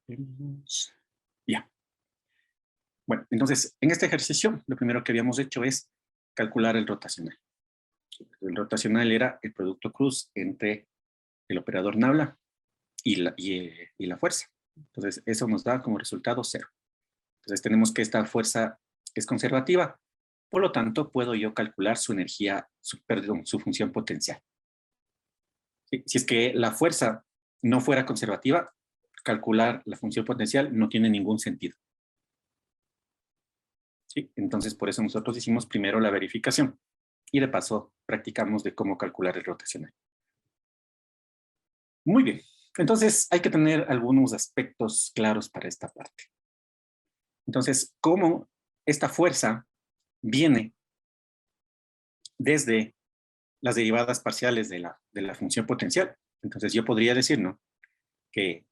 Vemos. Ya. Bueno, entonces, en este ejercicio, lo primero que habíamos hecho es calcular el rotacional. El rotacional era el producto cruz entre el operador Nabla y la fuerza. Entonces, eso nos da como resultado 0. Entonces, tenemos que esta fuerza es conservativa. Por lo tanto, puedo yo calcular su energía, perdón, su función potencial. ¿Sí? Si es que la fuerza no fuera conservativa, calcular la función potencial no tiene ningún sentido. ¿Sí? Entonces, por eso nosotros hicimos primero la verificación y de paso practicamos de cómo calcular el rotacional. Muy bien. Entonces, hay que tener algunos aspectos claros para esta parte. Entonces, ¿cómo esta fuerza viene desde las derivadas parciales de la función potencial? Entonces, yo podría decir, ¿no?, que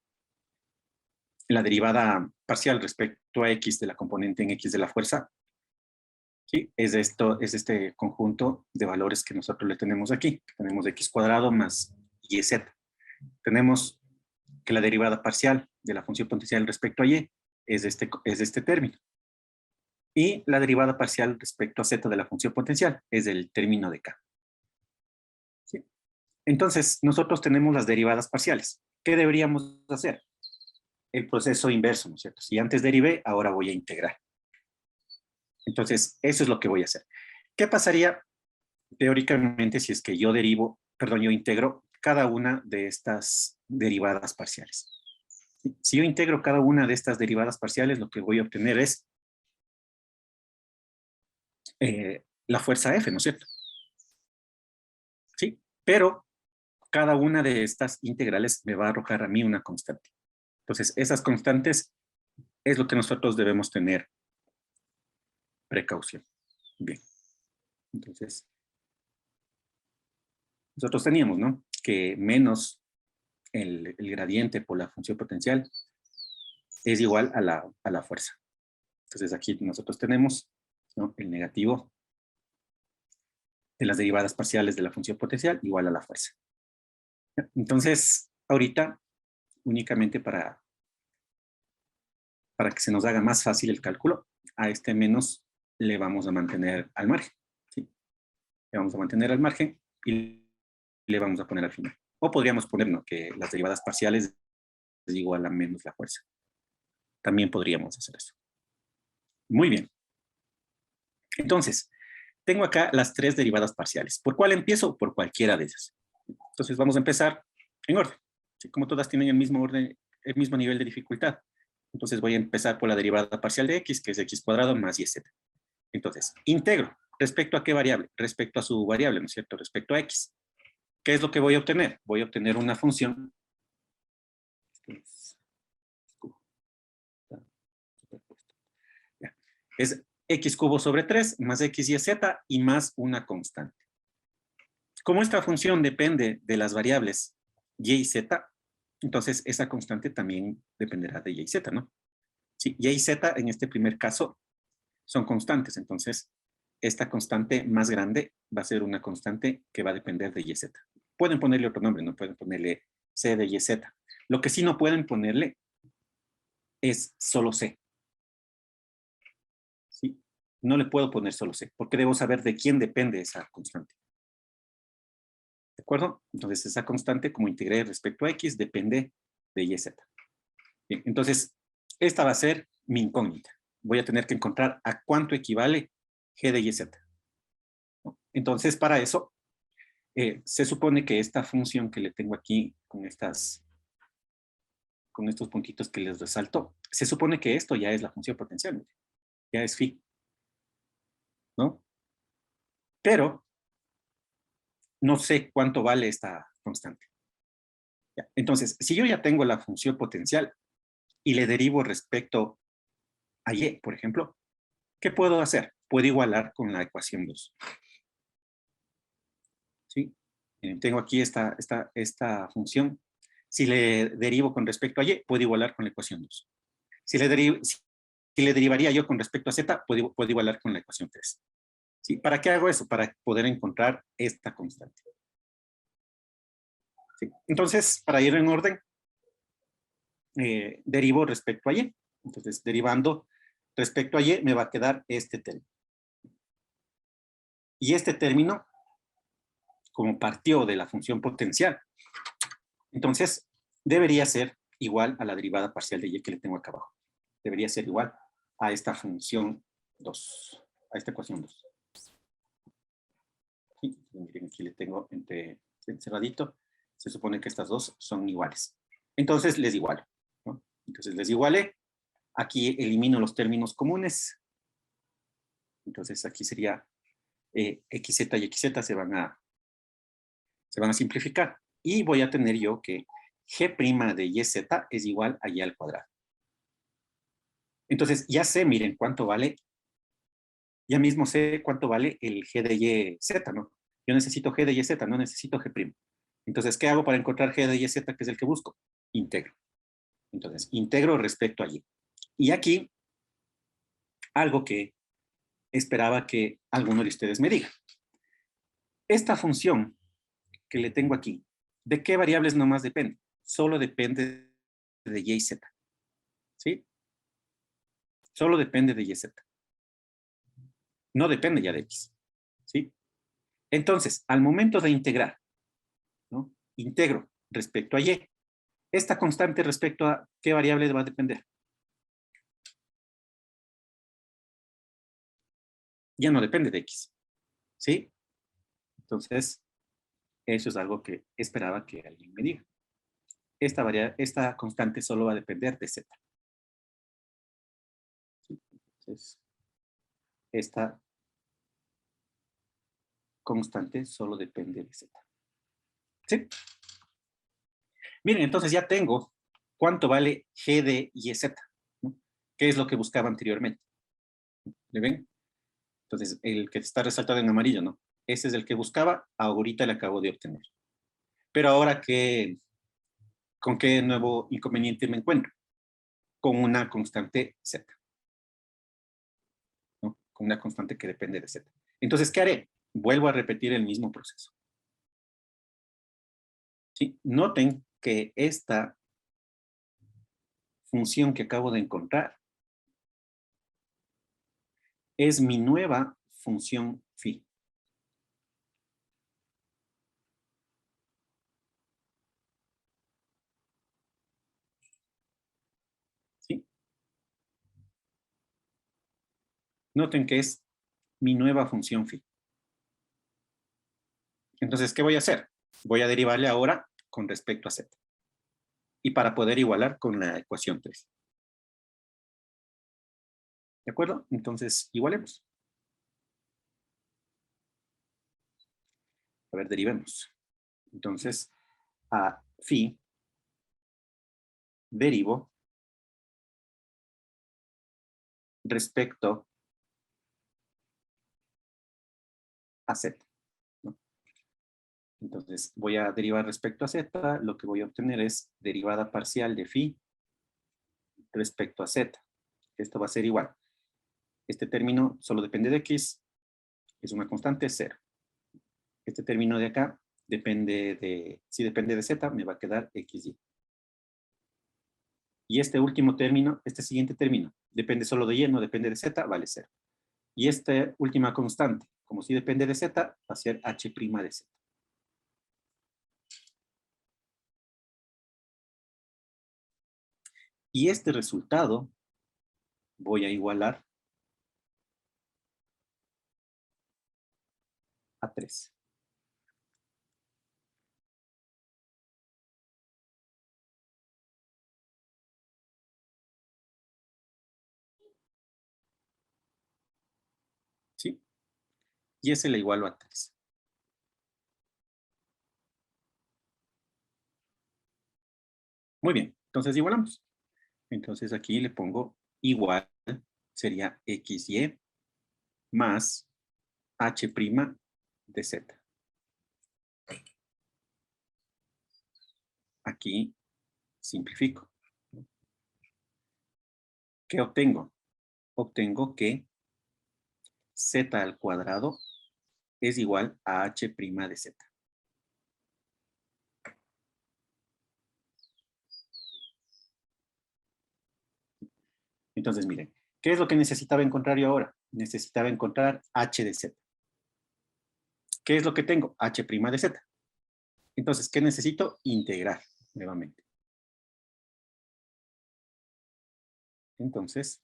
la derivada parcial respecto a x de la componente en x de la fuerza, ¿sí?, es este conjunto de valores que nosotros le tenemos aquí. Tenemos x cuadrado más yz. Tenemos que la derivada parcial de la función potencial respecto a y es este término. Y la derivada parcial respecto a z de la función potencial es el término de k. ¿Sí? Entonces, nosotros tenemos las derivadas parciales. ¿Qué deberíamos hacer? El proceso inverso, ¿no es cierto? Si antes derivé, ahora voy a integrar. Entonces, eso es lo que voy a hacer. ¿Qué pasaría teóricamente si es que yo integro cada una de estas derivadas parciales? Si yo integro cada una de estas derivadas parciales, lo que voy a obtener es la fuerza F, ¿no es cierto? Sí, pero cada una de estas integrales me va a arrojar a mí una constante. Entonces, esas constantes es lo que nosotros debemos tener precaución. Bien, entonces, nosotros teníamos, ¿no?, que menos el gradiente por la función potencial es igual a la fuerza. Entonces, aquí nosotros tenemos, ¿no?, el negativo de las derivadas parciales de la función potencial igual a la fuerza. Entonces, ahorita, únicamente para que se nos haga más fácil el cálculo, a este menos le vamos a mantener al margen. ¿Sí? Le vamos a mantener al margen y le vamos a poner al final. O podríamos ponernos que las derivadas parciales es igual a menos la fuerza. También podríamos hacer eso. Muy bien. Entonces, tengo acá las tres derivadas parciales. ¿Por cuál empiezo? Por cualquiera de ellas. Entonces, vamos a empezar en orden. ¿Sí? Como todas tienen el mismo orden, el mismo nivel de dificultad. Entonces, voy a empezar por la derivada parcial de x, que es x cuadrado más yz. Entonces, integro. ¿Respecto a qué variable? Respecto a su variable, ¿no es cierto? Respecto a x. ¿Qué es lo que voy a obtener? Voy a obtener una función. Es x cubo sobre 3 más x y z y más una constante. Como esta función depende de las variables y y z, entonces esa constante también dependerá de y y z, ¿no? Sí, y y z en este primer caso son constantes, entonces esta constante más grande va a ser una constante que va a depender de y y z. Pueden ponerle otro nombre, no pueden ponerle c de y y z. Lo que sí no pueden ponerle es solo c. ¿Sí? No le puedo poner solo c, porque debo saber de quién depende esa constante. ¿De acuerdo? Entonces, esa constante, como integré respecto a x, depende de y z. Bien, entonces, esta va a ser mi incógnita. Voy a tener que encontrar a cuánto equivale g de y z. Entonces, para eso, se supone que esta función que le tengo aquí con estos puntitos que les resalto, se supone que esto ya es la función potencial, ya es phi, ¿no? Pero no sé cuánto vale esta constante. ¿Ya? Entonces, si yo ya tengo la función potencial y le derivo respecto a y, por ejemplo, ¿qué puedo hacer? Puedo igualar con la ecuación 2. ¿Sí? Tengo aquí esta función. Si le derivo con respecto a y, puedo igualar con la ecuación 2. Si le derivaría yo con respecto a z, puedo igualar con la ecuación 3. ¿Sí? ¿Para qué hago eso? Para poder encontrar esta constante. ¿Sí? Entonces, para ir en orden, derivo respecto a y. Entonces, derivando respecto a y, me va a quedar este término. Y este término, como partió de la función potencial, entonces debería ser igual a la derivada parcial de y que le tengo acá abajo. Debería ser igual a esta función 2, a esta ecuación 2. ¿Sí? Miren, aquí le tengo encerradito. Se supone que estas dos son iguales. Entonces les igualo, ¿no? Entonces les igualé. Aquí elimino los términos comunes. Entonces aquí sería xz y xz se van a simplificar. Y voy a tener yo que g' de yz es igual a y al cuadrado. Entonces ya sé, miren, cuánto vale. Ya mismo sé cuánto vale el g de yz, ¿no? Yo necesito g de yz, no necesito g'. Entonces, ¿qué hago para encontrar g de yz, que es el que busco? Integro. Entonces, integro respecto a y. Y aquí, algo que esperaba que alguno de ustedes me diga. Esta función que le tengo aquí, ¿de qué variables nomás depende? Solo depende de y y z. ¿Sí? Solo depende de y y z. No depende ya de x. ¿Sí? Entonces, al momento de integrar, ¿no? Integro respecto a y. Esta constante respecto a qué variable va a depender. Ya no depende de x. ¿Sí? Entonces, eso es algo que esperaba que alguien me diga. Esta constante solo va a depender de z. ¿Sí? Entonces, esta constante solo depende de z. ¿Sí? Miren, entonces ya tengo cuánto vale g de y z, ¿no? ¿Qué es lo que buscaba anteriormente? ¿Le ven? Entonces, el que está resaltado en amarillo, ¿no? Ese es el que buscaba, ahorita le acabo de obtener. Pero ahora, ¿con qué nuevo inconveniente me encuentro? Con una constante z, ¿no? Con una constante que depende de z. Entonces, ¿qué haré? Vuelvo a repetir el mismo proceso. ¿Sí? Noten que esta función que acabo de encontrar es mi nueva función phi. ¿Sí? Noten que es mi nueva función phi. Entonces, ¿qué voy a hacer? Voy a derivarle ahora con respecto a z. Y para poder igualar con la ecuación 3. ¿De acuerdo? Entonces, igualemos. A ver, derivemos. Entonces, a phi derivo respecto a z, ¿no? Entonces, voy a derivar respecto a z. Lo que voy a obtener es derivada parcial de phi respecto a z. Esto va a ser igual. Este término solo depende de x. Es una constante, 0. Este término de acá depende de, si depende de z, me va a quedar xy. Y este último término, este siguiente término, depende solo de y, no depende de z, vale 0. Y esta última constante, como si depende de z, va a ser h' de z. Y este resultado voy a igualar a 3. ¿Sí? Y ese le igualo a 3. Muy bien, entonces igualamos. Entonces aquí le pongo igual, sería xy más h' de z. Aquí simplifico. ¿Qué obtengo? Obtengo que z al cuadrado es igual a h' de z. Entonces, miren, ¿qué es lo que necesitaba encontrar yo ahora? Necesitaba encontrar h de z. ¿Qué es lo que tengo? H' de z. Entonces, ¿qué necesito? Integrar nuevamente. Entonces,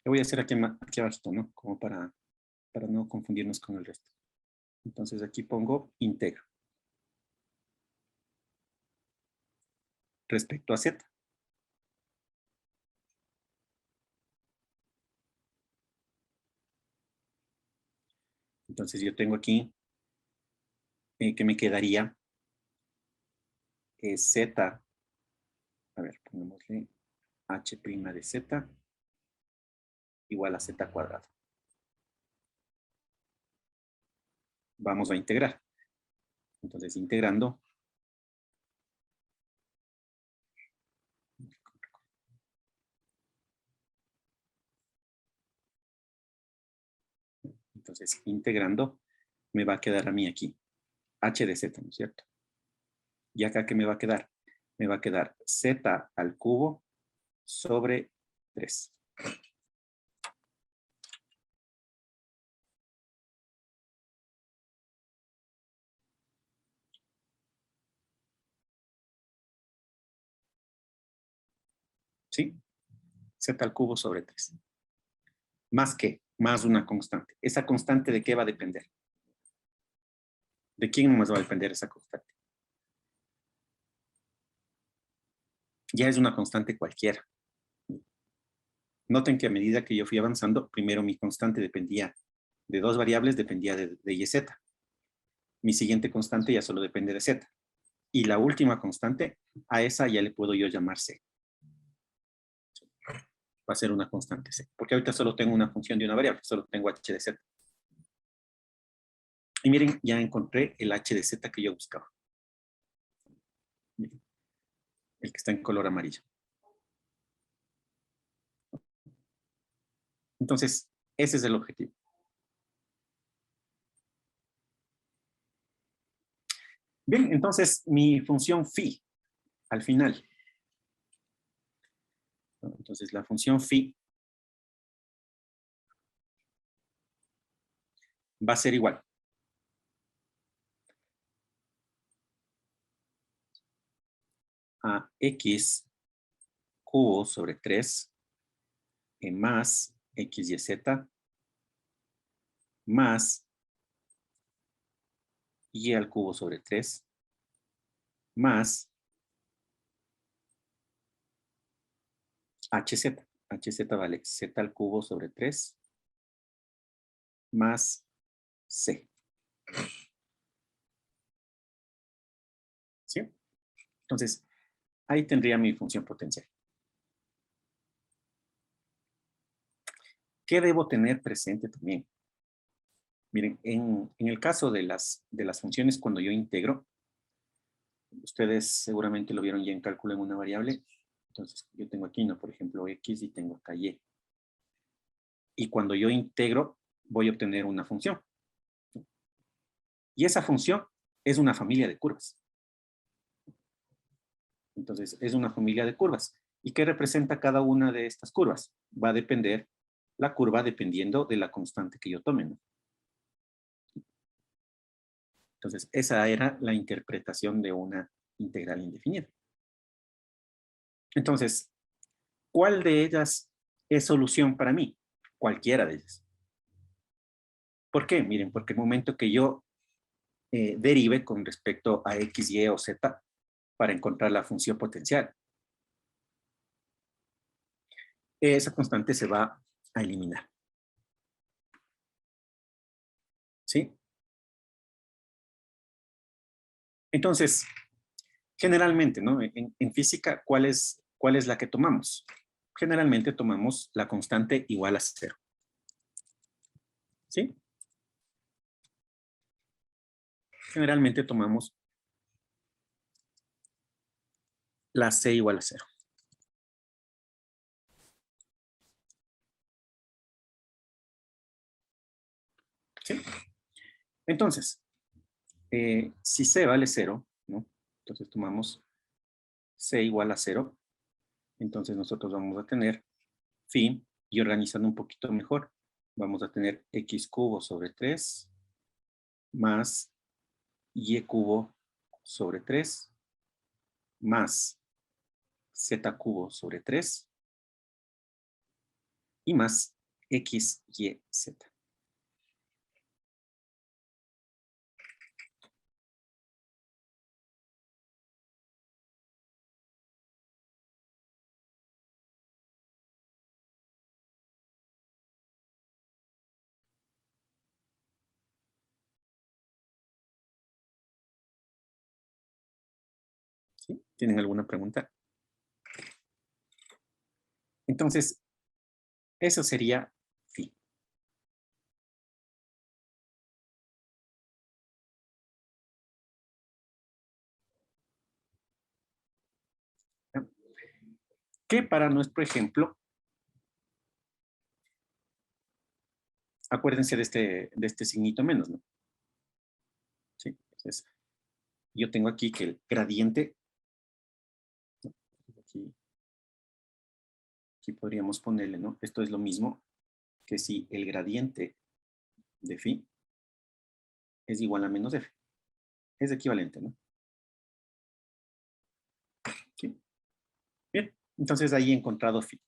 le voy a hacer aquí abajo, ¿no? Como para no confundirnos con el resto. Entonces, aquí pongo integro. Respecto a z. Entonces, yo tengo aquí que me quedaría z, a ver, pongámosle h' de z igual a z cuadrado. Vamos a integrar. Entonces, integrando. Entonces, integrando, me va a quedar a mí aquí h de z, ¿no es cierto? Y acá, ¿qué me va a quedar? Me va a quedar z al cubo sobre 3. ¿Sí? Z al cubo sobre 3. ¿Más qué? Más una constante. ¿Esa constante de qué va a depender? ¿De quién más va a depender esa constante? Ya es una constante cualquiera. Noten que a medida que yo fui avanzando, primero mi constante dependía de dos variables, dependía de y y z. Mi siguiente constante ya solo depende de z. Y la última constante, a esa ya le puedo yo llamar c. Va a ser una constante c. Porque ahorita solo tengo una función de una variable, solo tengo h de z. Y miren, ya encontré el h de z que yo buscaba. Miren, el que está en color amarillo. Entonces, ese es el objetivo. Bien, entonces mi función phi al final. Entonces la función phi va a ser igual a x cubo sobre 3 más x y z más y al cubo sobre 3 más hz. Hz vale z al cubo sobre 3 más c. ¿Sí? Entonces, ahí tendría mi función potencial. ¿Qué debo tener presente también? Miren, en el caso de las funciones cuando yo integro, ustedes seguramente lo vieron ya en cálculo en una variable. Entonces, yo tengo aquí, ¿no? Por ejemplo, x y tengo acá y. Y cuando yo integro, voy a obtener una función. Y esa función es una familia de curvas. Entonces, es una familia de curvas. ¿Y qué representa cada una de estas curvas? Va a depender la curva dependiendo de la constante que yo tome, ¿no? Entonces, esa era la interpretación de una integral indefinida. Entonces, ¿cuál de ellas es solución para mí? Cualquiera de ellas. ¿Por qué? Miren, porque el momento que yo derive con respecto a x, y o z para encontrar la función potencial, esa constante se va a eliminar. ¿Sí? Entonces, generalmente, ¿no? En física, ¿cuál es la que tomamos? Generalmente tomamos la constante igual a 0. ¿Sí? Generalmente tomamos la c igual a 0. ¿Sí? Entonces, si c vale 0, ¿no? Entonces tomamos c igual a 0. Entonces nosotros vamos a tener phi, y organizando un poquito mejor, vamos a tener x cubo sobre 3 más y cubo sobre 3 más z cubo sobre 3 y más x, y, z. ¿Sí? ¿Tienen alguna pregunta? Entonces, eso sería phi. ¿Ya? Que para nuestro ejemplo, acuérdense de este signito menos, ¿no? ¿Sí? Entonces, yo tengo aquí que el gradiente, aquí podríamos ponerle, ¿no? Esto es lo mismo que si el gradiente de phi es igual a menos f. Es equivalente, ¿no? ¿Sí? Bien, entonces ahí he encontrado phi,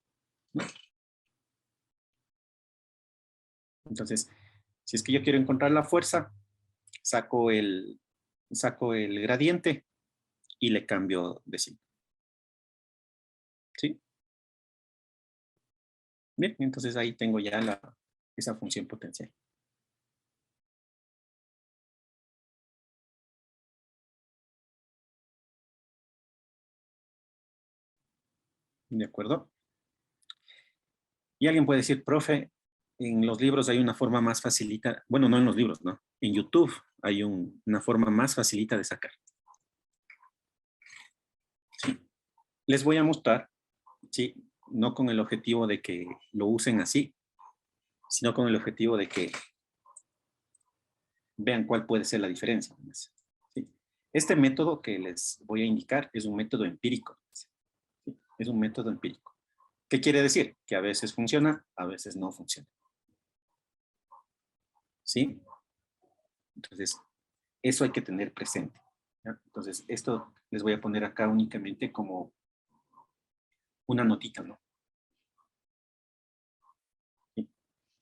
¿no? Entonces, si es que yo quiero encontrar la fuerza, saco el gradiente y le cambio de signo. ¿Sí? Bien, entonces ahí tengo ya esa función potencial. ¿De acuerdo? Y alguien puede decir, profe, en los libros hay una forma más facilita, bueno, no en los libros, ¿no? En YouTube hay una forma más facilita de sacar. ¿Sí? Les voy a mostrar, ¿sí? No con el objetivo de que lo usen así, sino con el objetivo de que vean cuál puede ser la diferencia. ¿Sí? Este método que les voy a indicar es un método empírico. ¿Sí? Es un método empírico. ¿Qué quiere decir? Que a veces funciona, a veces no funciona. ¿Sí? Entonces, eso hay que tener presente. ¿Ya? Entonces, esto les voy a poner acá únicamente como una notita, ¿no? ¿Sí?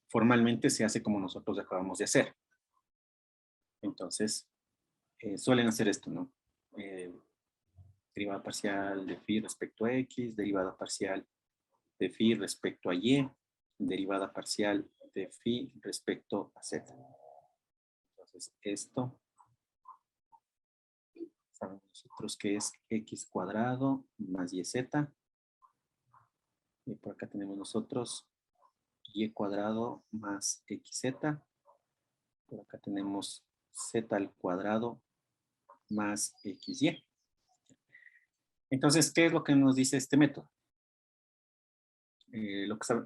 Formalmente se hace como nosotros acabamos de hacer. Entonces, suelen hacer esto, ¿no? Derivada parcial de phi respecto a x, derivada parcial de phi respecto a y, derivada parcial de phi respecto a z. Entonces, esto, sabemos nosotros que es x cuadrado más yz. Y por acá tenemos nosotros y cuadrado más xz. Por acá tenemos z al cuadrado más xy. Entonces, ¿qué es lo que nos dice este método?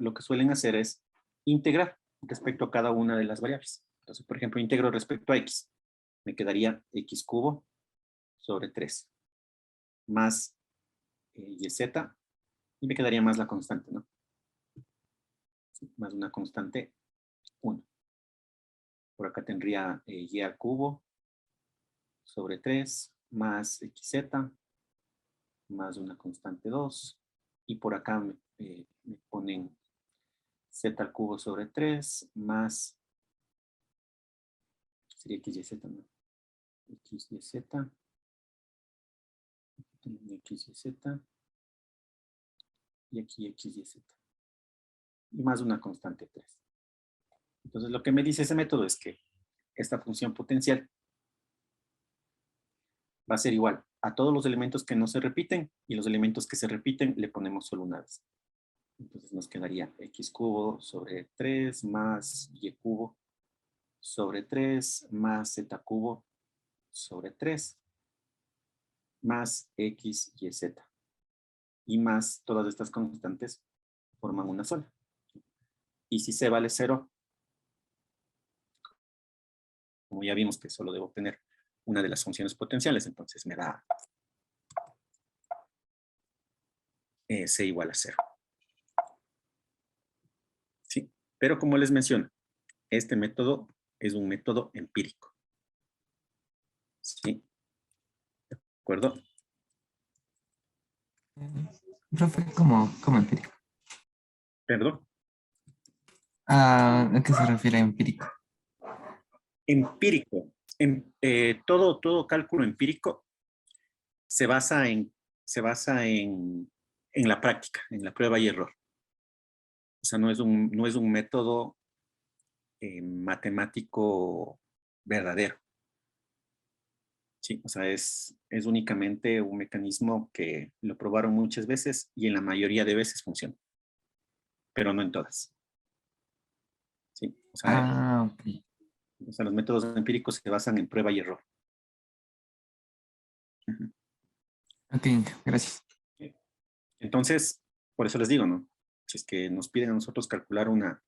Lo que suelen hacer es integrar respecto a cada una de las variables. Entonces, por ejemplo, integro respecto a x. Me quedaría x cubo sobre 3 más yz y me quedaría más la constante, ¿no? Más una constante 1. Por acá tendría y al cubo sobre 3 más xz más una constante 2. Y por acá me ponen z al cubo sobre 3 más, sería x y z, ¿no? X y z, x y z, y aquí x y z. Y más una constante 3. Entonces lo que me dice ese método es que esta función potencial va a ser igual a todos los elementos que no se repiten, y los elementos que se repiten le ponemos solo una vez. Entonces nos quedaría x cubo sobre 3 más y cubo sobre 3 más z cubo sobre 3 más x y z. Y más todas estas constantes forman una sola. Y si c vale 0, como ya vimos que solo debo obtener una de las funciones potenciales, entonces me da c igual a 0. Pero como les menciono, este método es un método empírico. ¿Sí? ¿De acuerdo? Profe, ¿cómo empírico? Perdón. ¿A qué se refiere empírico? Empírico. Todo cálculo empírico se basa en la práctica, en la prueba y error. O sea, no es un método matemático verdadero. Sí, o sea, es únicamente un mecanismo que lo probaron muchas veces y en la mayoría de veces funciona, pero no en todas. Sí, Ok. o sea, los métodos empíricos se basan en prueba y error. Ujú. Ok, gracias. Entonces, por eso les digo, ¿no? Si es que nos piden a nosotros calcular una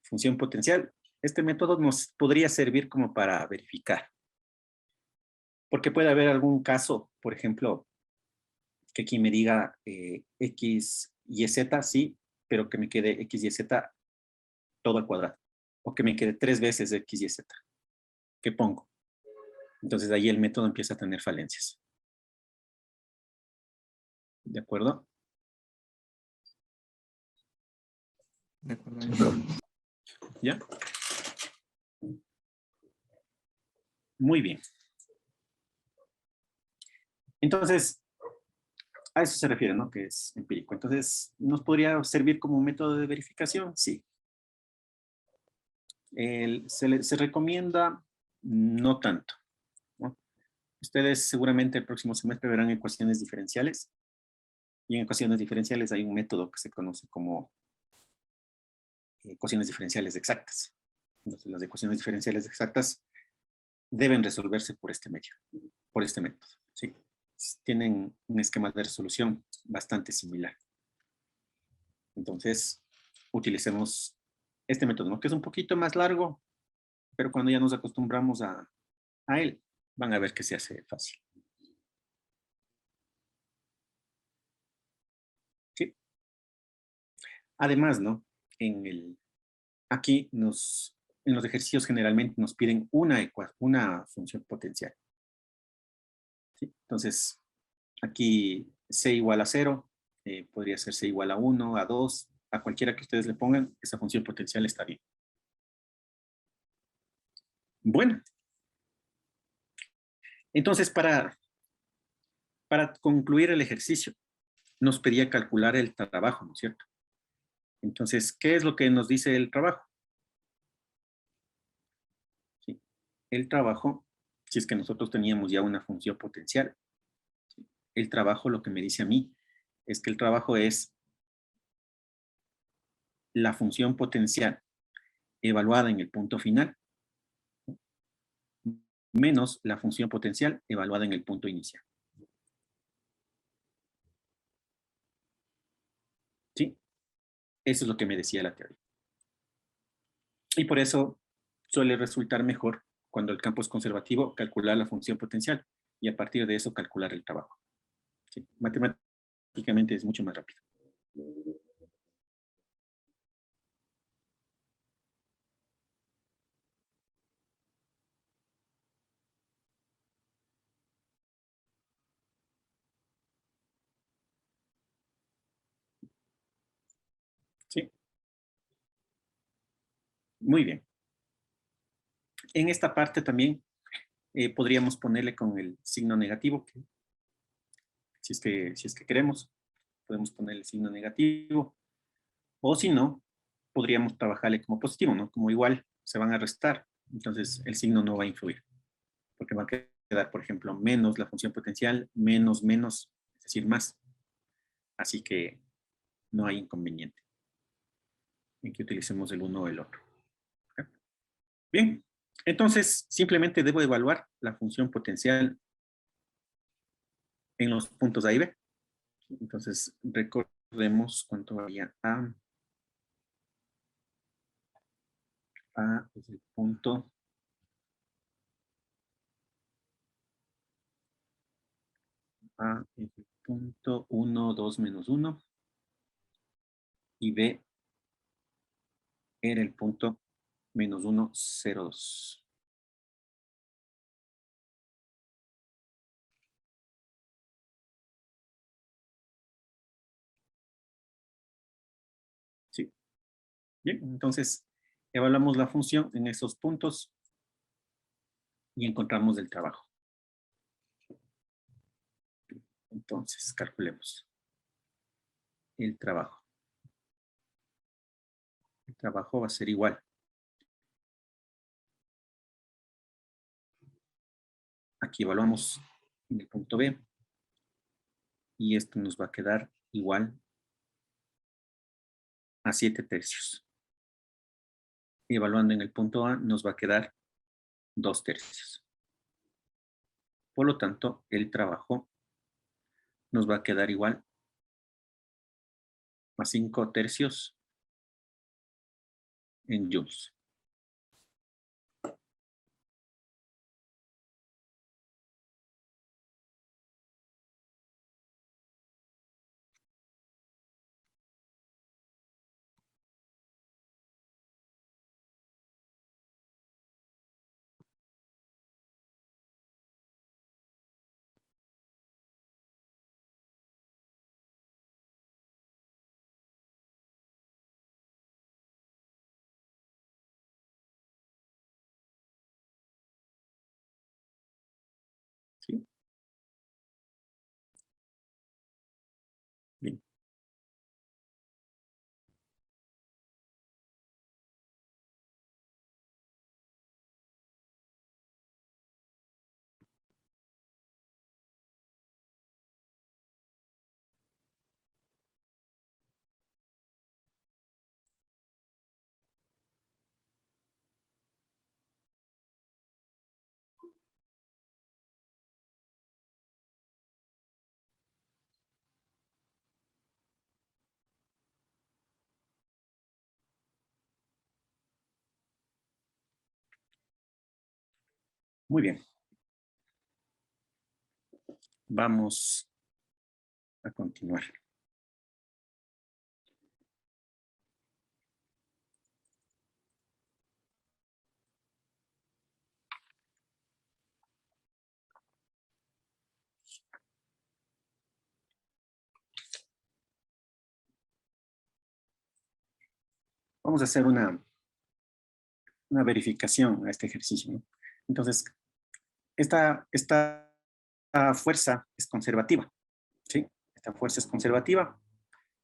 función potencial, este método nos podría servir como para verificar. Porque puede haber algún caso, por ejemplo, que aquí me diga x y z, sí, pero que me quede x y z todo al cuadrado. O que me quede 3 veces x y z. ¿Qué pongo? Entonces ahí el método empieza a tener falencias. ¿De acuerdo? De acuerdo. ¿Ya? Muy bien. Entonces, a eso se refiere, ¿no? Que es empírico. Entonces, ¿nos podría servir como un método de verificación? Sí. Se recomienda no tanto, ¿no? Ustedes seguramente el próximo semestre verán ecuaciones diferenciales. Y en ecuaciones diferenciales hay un método que se conoce como ecuaciones diferenciales exactas. Entonces, las ecuaciones diferenciales exactas deben resolverse por este medio, por este método. ¿Sí? Tienen un esquema de resolución bastante similar. Entonces, utilicemos este método, ¿no? Que es un poquito más largo, pero cuando ya nos acostumbramos a él, van a ver que se hace fácil. ¿Sí? Además, ¿no? Aquí en los ejercicios generalmente nos piden una función potencial. ¿Sí? Entonces, aquí c igual a 0, podría ser c igual a 1, a 2, a cualquiera que ustedes le pongan, esa función potencial está bien. Bueno, entonces para concluir el ejercicio, nos pedía calcular el trabajo, ¿no es cierto? Entonces, ¿qué es lo que nos dice el trabajo? ¿Sí? El trabajo, si es que nosotros teníamos ya una función potencial, ¿sí? El trabajo lo que me dice a mí es que el trabajo es la función potencial evaluada en el punto final menos la función potencial evaluada en el punto inicial. ¿Sí? Eso es lo que me decía la teoría. Y por eso suele resultar mejor cuando el campo es conservativo calcular la función potencial y a partir de eso calcular el trabajo. ¿Sí? Matemáticamente es mucho más rápido. ¿Sí? Muy bien. En esta parte también podríamos ponerle con el signo negativo, que, si es que queremos, podemos ponerle el signo negativo, o si no, podríamos trabajarle como positivo, ¿no? Como igual se van a restar, entonces el signo no va a influir, porque va a quedar, por ejemplo, menos la función potencial, menos, menos, es decir, más. Así que no hay inconveniente en que utilicemos el uno o el otro. ¿Okay? Bien, entonces simplemente debo evaluar la función potencial en los puntos A y B. Entonces recordemos cuánto varía A es el punto A es el punto 1, 2 menos 1 y B era el punto menos 1,02. ¿Sí? Bien, entonces evaluamos la función en esos puntos y encontramos el trabajo. Entonces, calculemos el trabajo. El trabajo va a ser igual. Aquí evaluamos en el punto B y esto nos va a quedar igual a 7/3. Y evaluando en el punto A nos va a quedar 2/3. Por lo tanto, el trabajo nos va a quedar igual a 5/3 en joules. ¿Sí? Bien. Muy bien. Vamos a continuar. Vamos a hacer una verificación a este ejercicio, ¿no? Entonces, esta fuerza es conservativa, ¿sí? Esta fuerza es conservativa,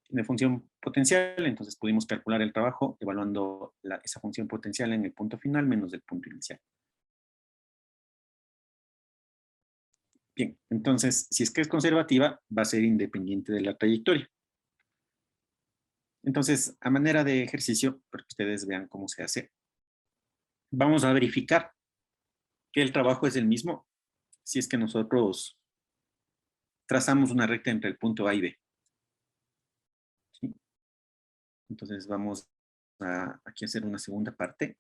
tiene función potencial, entonces pudimos calcular el trabajo evaluando esa función potencial en el punto final menos el punto inicial. Bien, entonces, si es que es conservativa, va a ser independiente de la trayectoria. Entonces, a manera de ejercicio, para que ustedes vean cómo se hace, vamos a verificar que el trabajo es el mismo si es que nosotros trazamos una recta entre el punto A y B. ¿Sí? Entonces vamos a aquí hacer una segunda parte.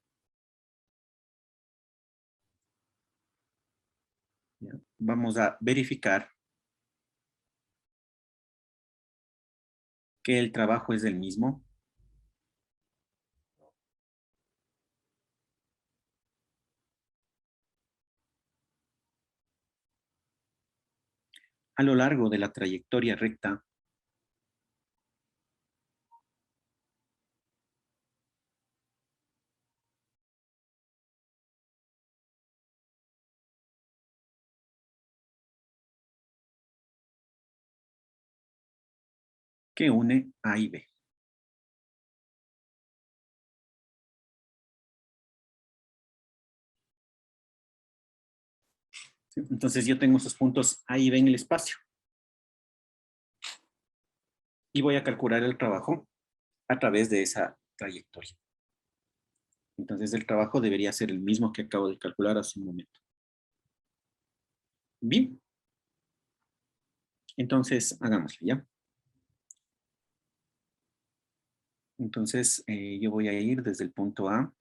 ¿Ya? Vamos a verificar que el trabajo es el mismo a lo largo de la trayectoria recta que une A y B. ¿Sí? Entonces yo tengo esos puntos A y B en el espacio. Y voy a calcular el trabajo a través de esa trayectoria. Entonces el trabajo debería ser el mismo que acabo de calcular hace un momento. Bien. Entonces hagámoslo, ¿ya? Entonces yo voy a ir desde el punto A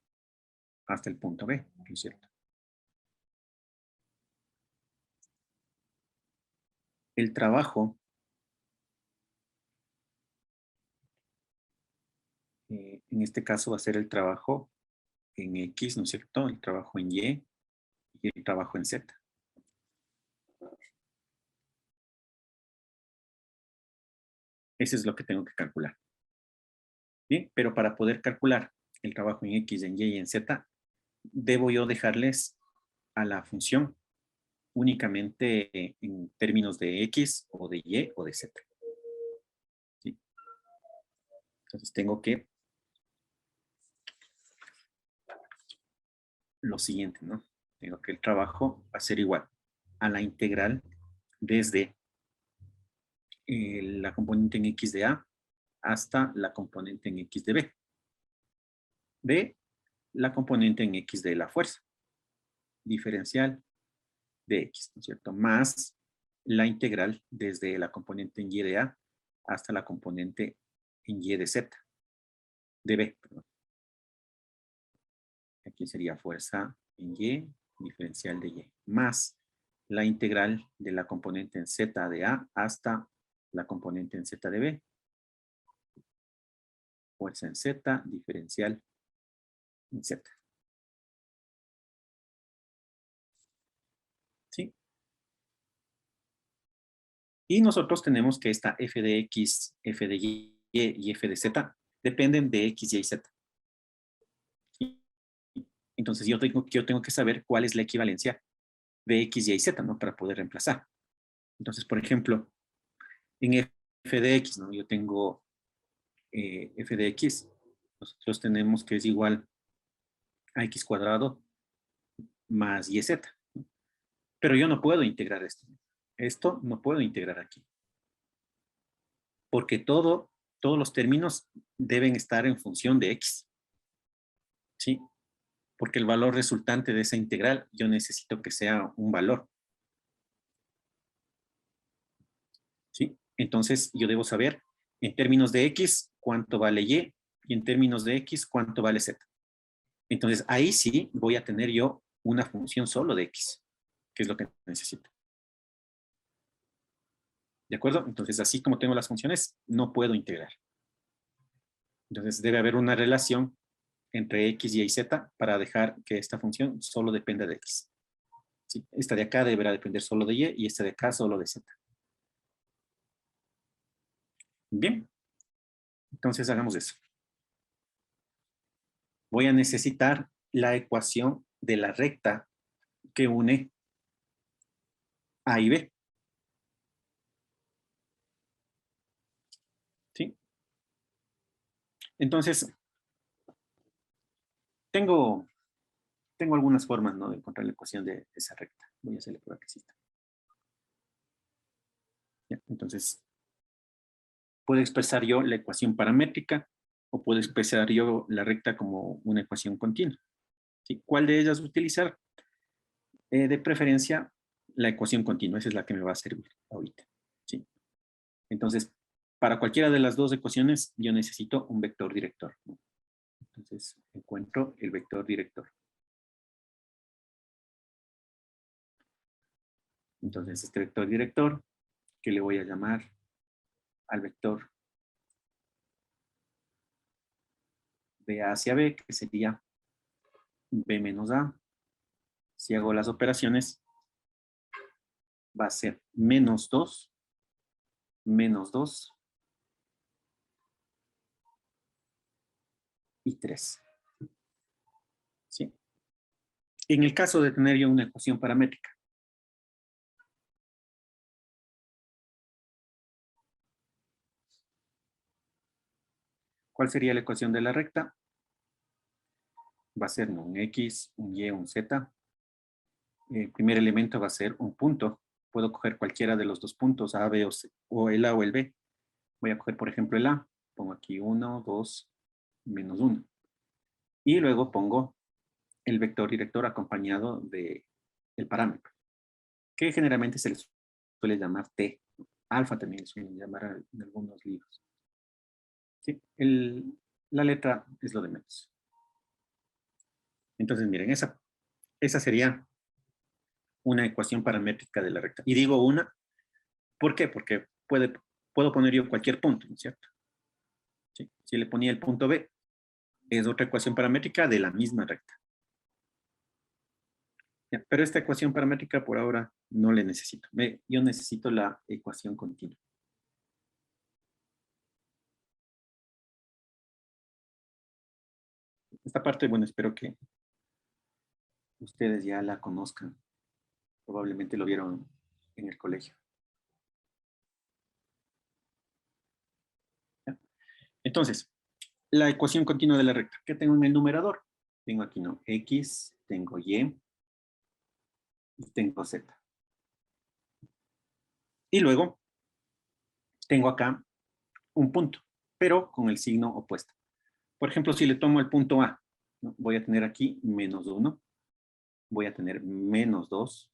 hasta el punto B, ¿no es cierto? El trabajo En este caso va a ser el trabajo en X, ¿no es cierto? El trabajo en Y y el trabajo en Z. Eso es lo que tengo que calcular. Bien, pero para poder calcular el trabajo en X, en Y y en Z, debo yo dejarles a la función únicamente en términos de X o de Y o de Z. ¿Sí? Entonces tengo que lo siguiente, ¿no? Tengo que el trabajo va a ser igual a la integral desde la componente en X de A hasta la componente en X de B. De la componente en X de la fuerza diferencial de X, ¿no es cierto? Más la integral desde la componente en Y de A hasta la componente en Y de Z, de B, perdón. Aquí sería fuerza en Y, diferencial de Y, más la integral de la componente en Z de A hasta la componente en Z de B. Fuerza en Z, diferencial en Z. ¿Sí? Y nosotros tenemos que esta f de X, f de Y y f de Z dependen de X, Y y Z. ¿Sí? Entonces yo tengo que saber cuál es la equivalencia de X, Y y Z, ¿no? Para poder reemplazar. Entonces, por ejemplo, en f de X, ¿no? Yo tengo f de X, nosotros tenemos que es igual a X cuadrado más YZ. ¿No? Pero yo no puedo integrar esto. Esto no puedo integrar aquí. Porque todos los términos deben estar en función de X. ¿Sí? Porque el valor resultante de esa integral yo necesito que sea un valor. ¿Sí? Entonces yo debo saber en términos de X cuánto vale Y y en términos de X cuánto vale Z. Entonces ahí sí voy a tener yo una función solo de X, que es lo que necesito. ¿De acuerdo? Entonces así como tengo las funciones, no puedo integrar. Entonces debe haber una relación entre X, Y y Z para dejar que esta función solo dependa de X. ¿Sí? Esta de acá deberá depender solo de Y y esta de acá solo de Z. Bien, entonces hagamos eso. Voy a necesitar la ecuación de la recta que une A y B. ¿Sí? Entonces, tengo algunas formas, ¿no?, de encontrar la ecuación de esa recta. Voy a hacerle prueba que exista. ¿Ya? Entonces, puedo expresar yo la ecuación paramétrica o puedo expresar yo la recta como una ecuación continua. ¿Sí? ¿Cuál de ellas utilizar? De preferencia, la ecuación continua. Esa es la que me va a servir ahorita. ¿Sí? Entonces, para cualquiera de las dos ecuaciones, yo necesito un vector director, ¿no? Entonces, encuentro el vector director. Entonces, este vector director, que le voy a llamar al vector de A hacia B, que sería B menos A. Si hago las operaciones, va a ser menos 2, y 3. ¿Sí? En el caso de tener yo una ecuación paramétrica, ¿cuál sería la ecuación de la recta? Va a ser, ¿no?, un X, un Y, un Z. El primer elemento va a ser un punto. Puedo coger cualquiera de los dos puntos, A, B o el A o el B. Voy a coger, por ejemplo, el A. Pongo aquí 1, 2, menos 1. Y luego pongo el vector director acompañado del parámetro, que generalmente se les suele llamar T. Alfa también se suele llamar en algunos libros. ¿Sí? La letra es lo de menos. Entonces, miren, esa sería una ecuación paramétrica de la recta. Y digo una, ¿por qué? Porque puedo poner yo cualquier punto, ¿no es cierto? ¿Sí? Si le ponía el punto B, es otra ecuación paramétrica de la misma recta. Ya, pero esta ecuación paramétrica por ahora no le necesito. Yo necesito la ecuación continua. Esta parte, bueno, espero que ustedes ya la conozcan. Probablemente lo vieron en el colegio. ¿Ya? Entonces, la ecuación continua de la recta. ¿Qué tengo en el numerador? Tengo aquí, ¿no? X, tengo Y y tengo Z. Y luego tengo acá un punto, pero con el signo opuesto. Por ejemplo, si le tomo el punto A, ¿no? Voy a tener aquí menos 1, voy a tener menos 2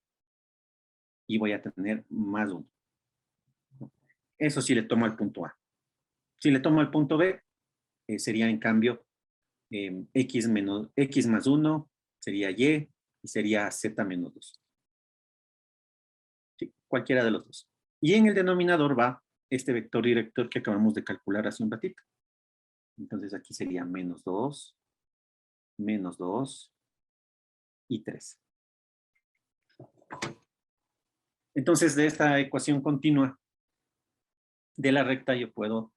y voy a tener más 1. Eso sí le tomo al punto A. Si le tomo al punto B, sería en cambio X más 1, sería Y y sería Z menos 2. ¿Sí? Cualquiera de los dos. Y en el denominador va este vector director que acabamos de calcular hace un ratito. Entonces aquí sería menos 2 y 3. Entonces de esta ecuación continua de la recta yo puedo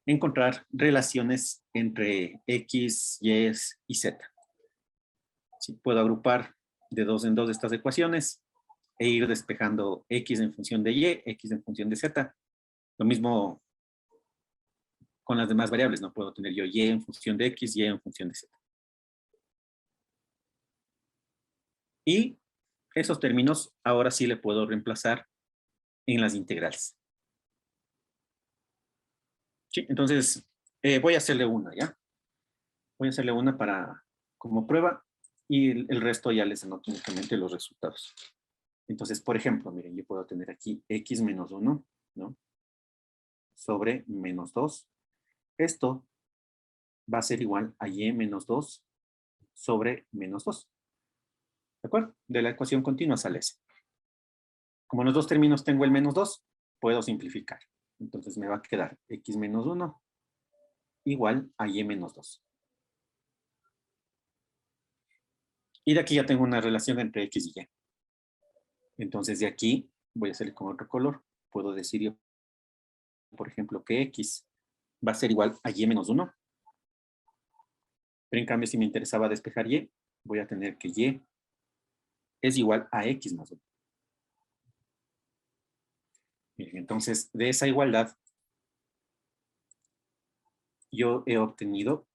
encontrar relaciones entre X, Y y Z. ¿Sí? Puedo agrupar de dos en dos estas ecuaciones e ir despejando X en función de Y, X en función de Z. Lo mismo con las demás variables, no puedo tener yo Y en función de X, Y en función de Z. Y esos términos ahora sí le puedo reemplazar en las integrales. ¿Sí? Entonces, voy a hacerle una, ¿ya? Voy a hacerle una como prueba y el resto ya les anoto únicamente los resultados. Entonces, por ejemplo, miren, yo puedo tener aquí X menos 1, ¿no? Sobre menos 2. Esto va a ser igual a Y menos 2 sobre menos 2. ¿De acuerdo? De la ecuación continua sale ese. Como en los dos términos tengo el menos 2, puedo simplificar. Entonces me va a quedar X menos 1 igual a Y menos 2. Y de aquí ya tengo una relación entre X y Y. Entonces de aquí voy a hacer con otro color. Puedo decir yo, por ejemplo, que X va a ser igual a Y menos 1. Pero en cambio, si me interesaba despejar Y, voy a tener que Y es igual a X más 1. Bien, entonces, de esa igualdad, yo he obtenido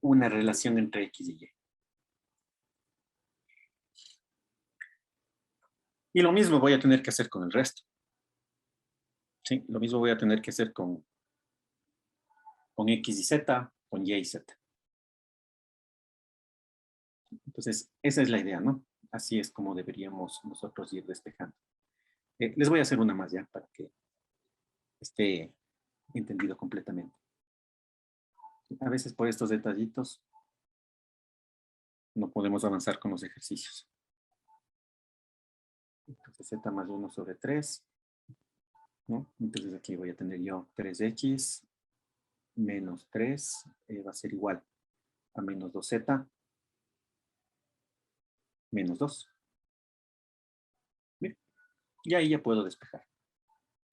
una relación entre X y Y. Y lo mismo voy a tener que hacer con el resto. ¿Sí? Lo mismo voy a tener que hacer con X y Z, con Y y Z. Entonces, esa es la idea, ¿no? Así es como deberíamos nosotros ir despejando. Les voy a hacer una más ya para que esté entendido completamente. A veces por estos detallitos no podemos avanzar con los ejercicios. Entonces, Z más 1 sobre 3, ¿no? Entonces aquí voy a tener yo 3X menos 3 va a ser igual a menos 2Z menos 2. Bien. Y ahí ya puedo despejar.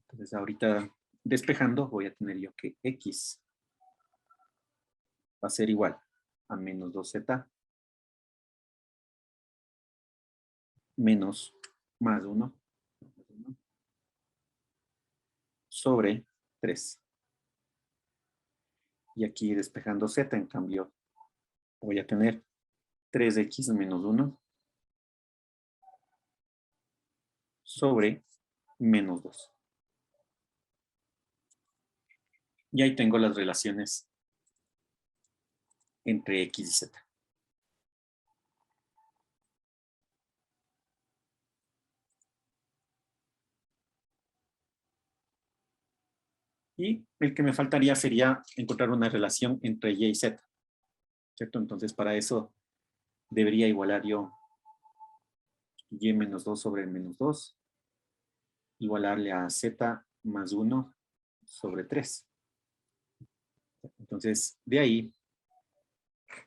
Entonces ahorita despejando voy a tener yo que X va a ser igual a menos 2Z menos más 1 sobre 3. Y aquí despejando Z, en cambio, voy a tener 3X menos 1 sobre menos 2. Y ahí tengo las relaciones entre X y Z. Y el que me faltaría sería encontrar una relación entre Y y Z, ¿cierto? Entonces, para eso debería igualar yo Y menos 2 sobre menos 2, igualarle a Z más 1 sobre 3. Entonces, de ahí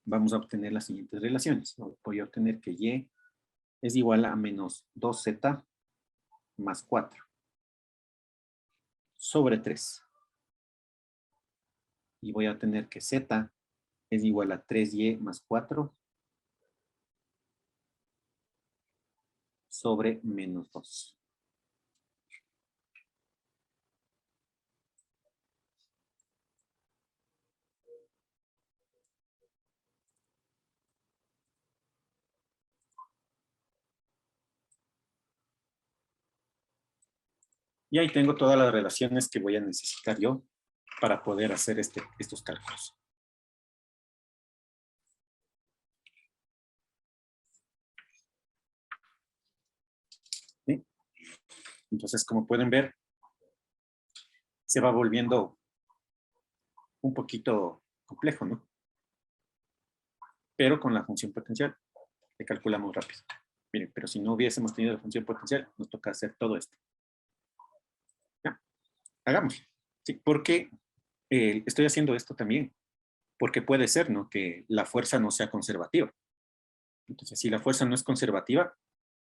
vamos a obtener las siguientes relaciones. Voy a obtener que y es igual a menos 2z más 4 sobre 3. Y voy a obtener que z es igual a 3y más 4 sobre menos 2. Y ahí tengo todas las relaciones que voy a necesitar yo para poder hacer estos cálculos. ¿Sí? Entonces, como pueden ver, se va volviendo un poquito complejo, ¿no? Pero con la función potencial le calculamos rápido. Miren, pero si no hubiésemos tenido la función potencial, nos toca hacer todo esto. ¿Ya? Hagámoslo. ¿Sí? Porque estoy haciendo esto también, porque puede ser, ¿no?, que la fuerza no sea conservativa. Entonces, si la fuerza no es conservativa,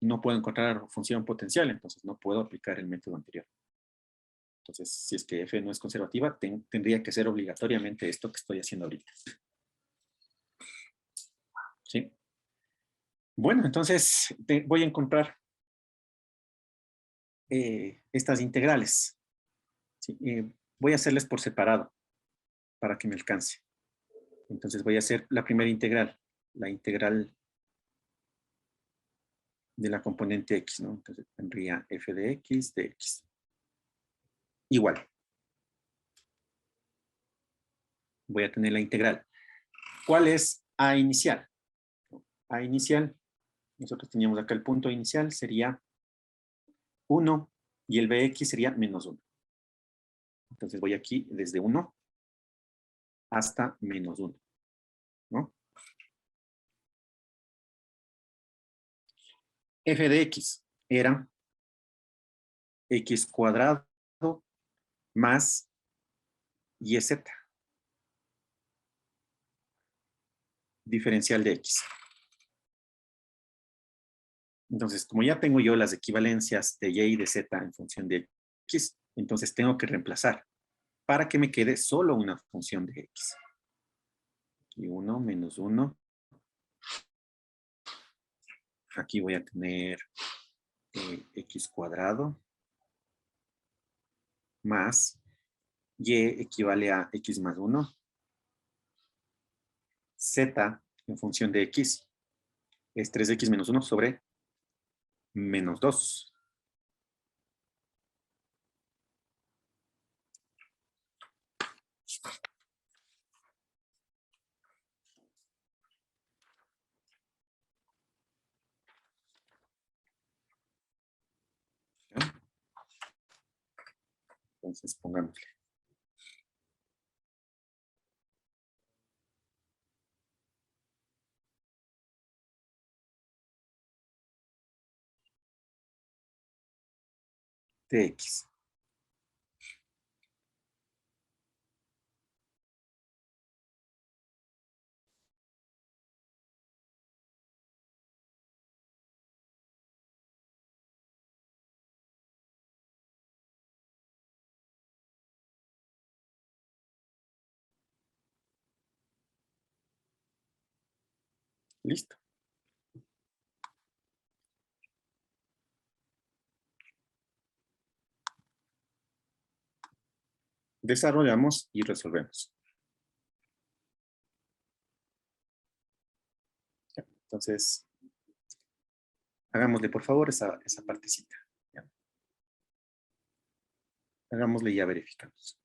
no puedo encontrar función potencial, entonces no puedo aplicar el método anterior. Entonces, si es que F no es conservativa, tendría que ser obligatoriamente esto que estoy haciendo ahorita. ¿Sí? Bueno, entonces voy a encontrar estas integrales. ¿Sí? Voy a hacerles por separado para que me alcance. Entonces voy a hacer la primera integral, la integral de la componente x, ¿no? Entonces tendría f de x igual. Voy a tener la integral. ¿Cuál es a inicial? A inicial, nosotros teníamos acá el punto inicial, sería 1 y el bx sería menos 1. Entonces voy aquí desde 1 hasta menos 1, ¿no? F de x era x cuadrado más YZ, diferencial de x. Entonces, como ya tengo yo las equivalencias de y y de z en función de x, entonces tengo que reemplazar para que me quede solo una función de x. Y 1 menos 1. Aquí voy a tener x cuadrado más y equivale a x más 1. Z en función de x es 3x menos 1 sobre menos 2. ¿Ya? Entonces pongámosle. Dx. Listo. Desarrollamos y resolvemos. ¿Ya? Entonces, hagámosle por favor esa partecita. ¿Ya? Hagámosle y ya verificamos.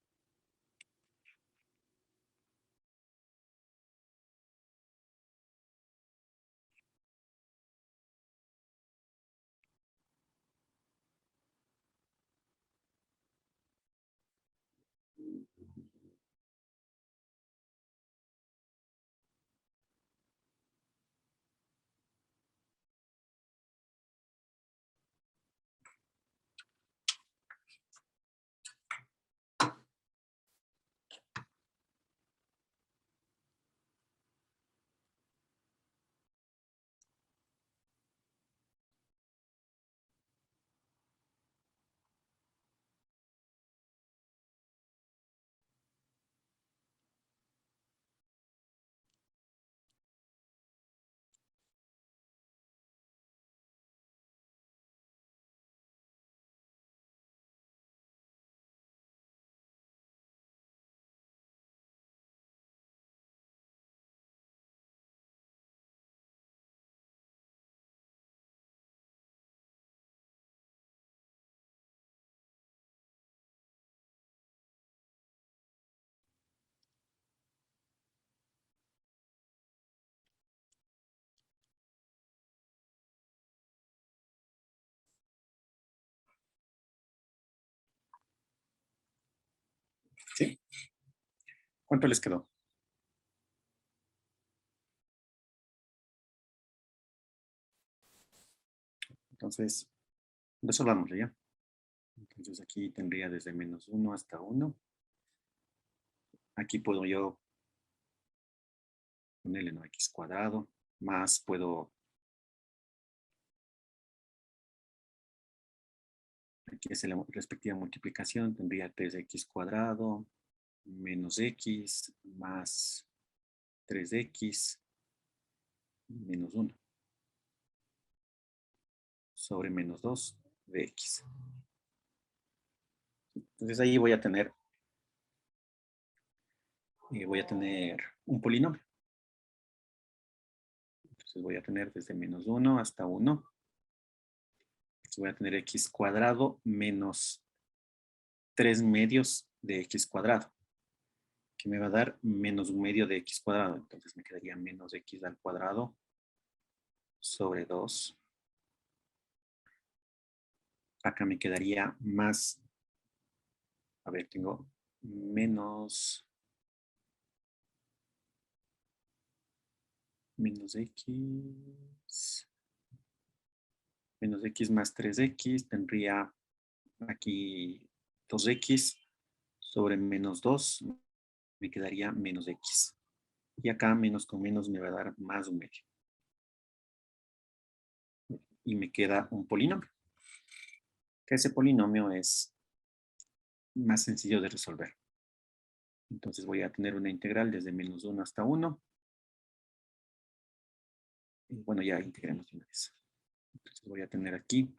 ¿Cuánto les quedó? Entonces, resolvámoslo ya. Entonces aquí tendría desde -1 hasta 1. Aquí puedo yo ponerle no x cuadrado, más puedo, aquí es la respectiva multiplicación, tendría 3x cuadrado menos x más 3x menos 1 sobre menos 2 de x. Entonces ahí voy a tener un polinomio. Entonces voy a tener desde -1 hasta 1. Entonces voy a tener x cuadrado menos 3 medios de x cuadrado, que me va a dar menos 1 medio de x cuadrado. Entonces me quedaría menos x al cuadrado sobre 2. Acá me quedaría más, a ver, tengo menos x, menos x más 3x, tendría aquí 2x sobre menos 2, me quedaría menos x. Y acá menos con menos me va a dar más 1 medio. Y me queda un polinomio. Que ese polinomio es más sencillo de resolver. Entonces voy a tener una integral desde -1 hasta 1. Y bueno, ya integremos de una vez. Entonces voy a tener aquí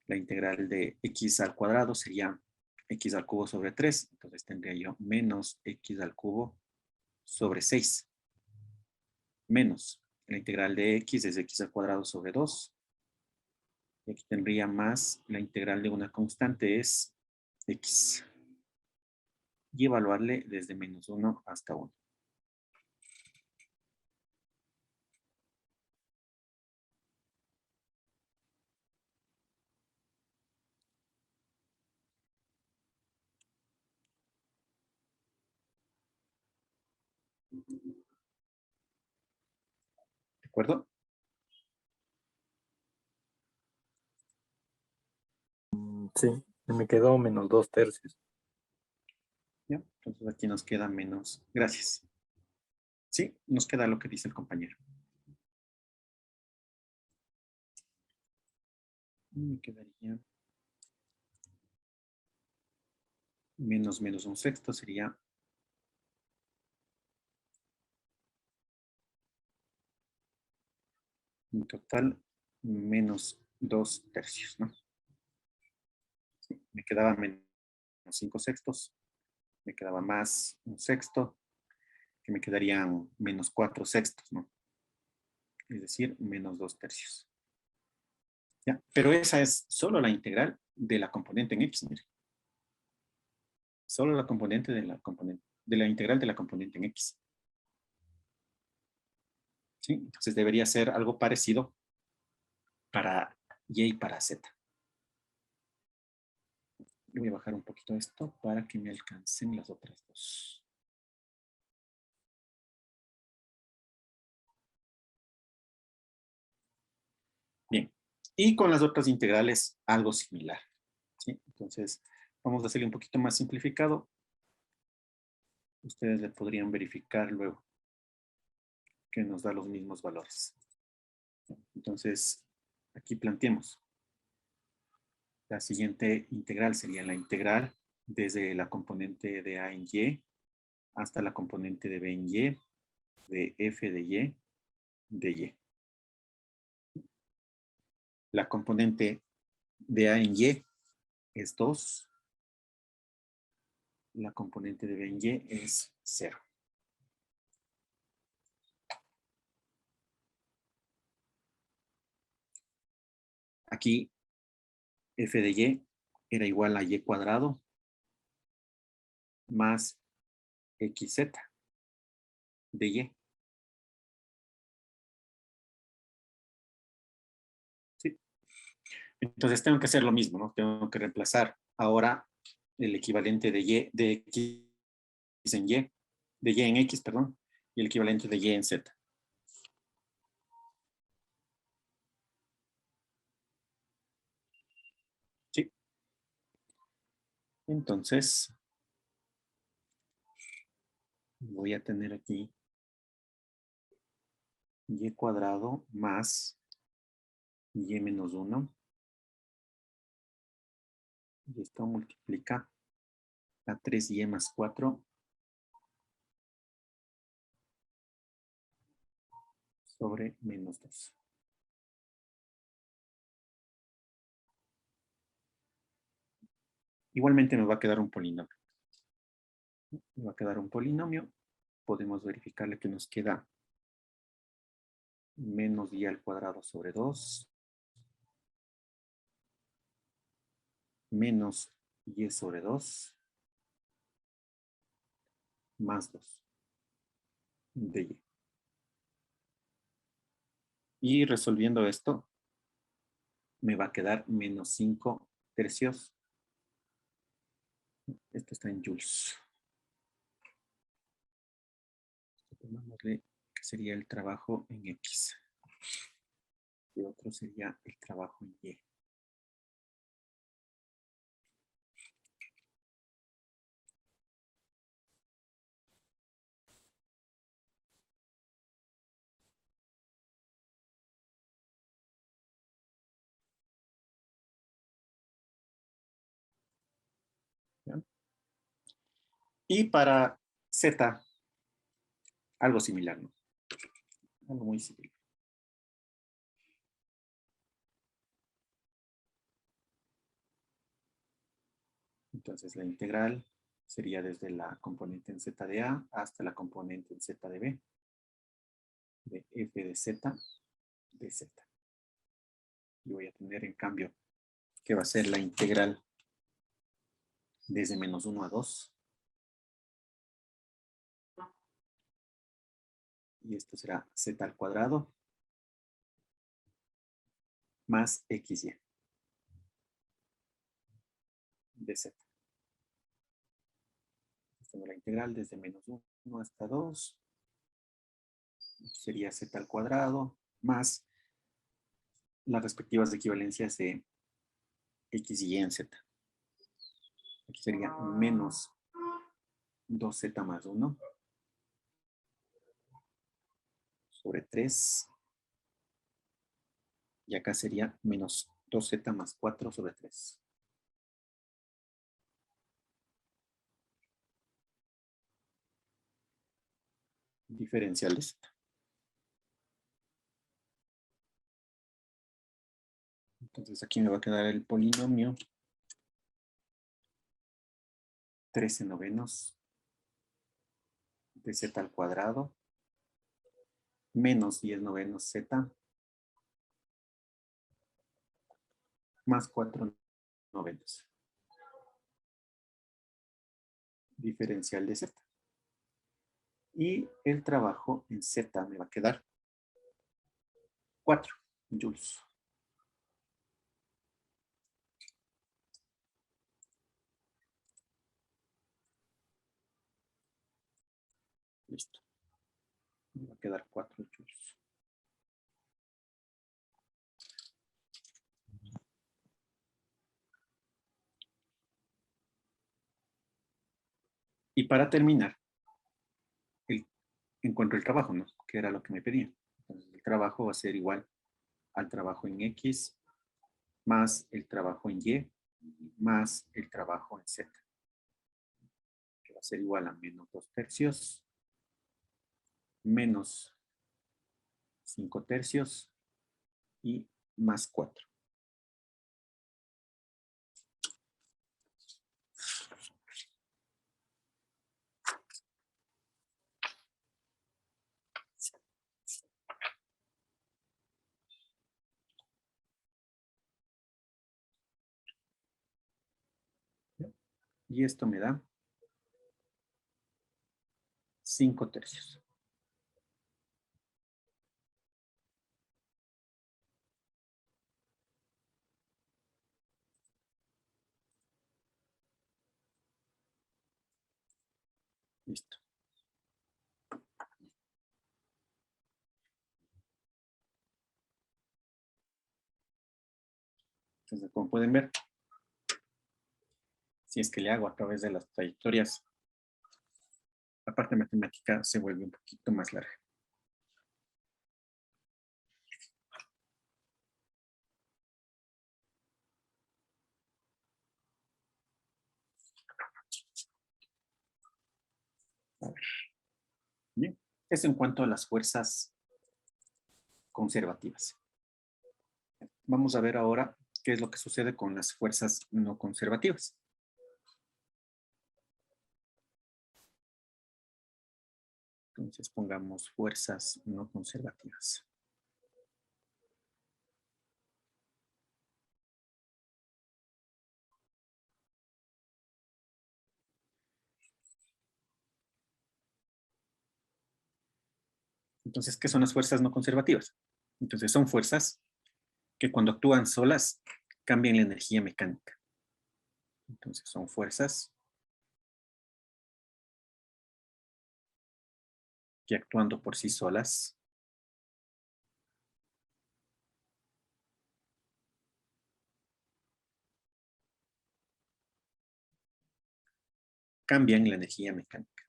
la integral de x al cuadrado sería x al cubo sobre 3. Entonces tendría yo menos x al cubo sobre 6. Menos la integral de x es x al cuadrado sobre 2. Y aquí tendría más la integral de una constante es x. Y evaluarle desde -1 hasta 1. ¿De acuerdo? Sí, me quedó menos 2/3. ¿Ya? Entonces aquí nos queda menos. Gracias. Sí, nos queda lo que dice el compañero. Y me quedaría menos 1/6 sería en total menos 2/3, ¿no? Sí, me quedaba menos 5/6, me quedaba más 1/6, que me quedarían menos 4/6, ¿no? Es decir, menos 2/3. ¿Ya? Pero esa es solo la integral de la componente en x, mire. Solo la componente de la integral de la componente en x. ¿Sí? Entonces debería ser algo parecido para y y para z. Voy a bajar un poquito esto para que me alcancen las otras dos. Bien, y con las otras integrales algo similar, ¿sí? Entonces, vamos a hacerle un poquito más simplificado. Ustedes le podrían verificar luego que nos da los mismos valores. Entonces, aquí planteemos. La siguiente integral sería la integral desde la componente de a en y hasta la componente de b en y, de f de y, de y. La componente de a en y es 2. La componente de b en y es 0. Aquí f de y era igual a y cuadrado más xz de y. ¿Sí? Entonces tengo que hacer lo mismo, ¿no? Tengo que reemplazar ahora el equivalente de y, de x en y de y en X, perdón, y el equivalente de y en Z. ¿Sí? Entonces, voy a tener aquí y cuadrado más y menos 1. Y esto multiplica a 3y más 4 sobre menos 2. Igualmente nos va a quedar un polinomio. Nos va a quedar un polinomio. Podemos verificarle que nos queda menos y al cuadrado sobre 2 menos y sobre 2 más 2 de y. Y resolviendo esto, me va a quedar menos 5 tercios. Esto está en joules. Tomámosle que sería el trabajo en X. Y otro sería el trabajo en Y. ¿Ya? Y para Z, algo similar, ¿no? Algo muy similar. Entonces la integral sería desde la componente en Z de A hasta la componente en Z de B, de f de Z de Z. Y voy a tener en cambio que va a ser la integral desde menos 1 a 2. Y esto será Z al cuadrado más XY de Z. Tengo la integral desde menos 1 hasta 2. Sería Z al cuadrado más las respectivas equivalencias de X y Y en Z. Aquí sería menos 2Z más 1 sobre 3. Y acá sería menos 2Z más 4 sobre 3. Diferencial de Z. Entonces aquí me va a quedar el polinomio 13 novenos de Z al cuadrado menos 10 novenos Z más 4 novenos. Diferencial de Z. Y el trabajo en Z me va a quedar 4 joules. Listo. Me va a quedar 4 joules. Y para terminar, encuentro el trabajo, ¿no? Que era lo que me pedían. Entonces, el trabajo va a ser igual al trabajo en X más el trabajo en Y más el trabajo en Z. Que va a ser igual a menos 2 tercios menos 5 tercios y más 4. Y esto me da 5 tercios. Listo. Entonces, como pueden ver, si es que le hago a través de las trayectorias, la parte matemática se vuelve un poquito más larga. A ver. Bien, eso en cuanto a las fuerzas conservativas. Vamos a ver ahora qué es lo que sucede con las fuerzas no conservativas. Entonces pongamos fuerzas no conservativas. Entonces, ¿qué son las fuerzas no conservativas? Entonces, son fuerzas que cuando actúan solas cambian la energía mecánica. Entonces, son fuerzas que actuando por sí solas cambian la energía mecánica.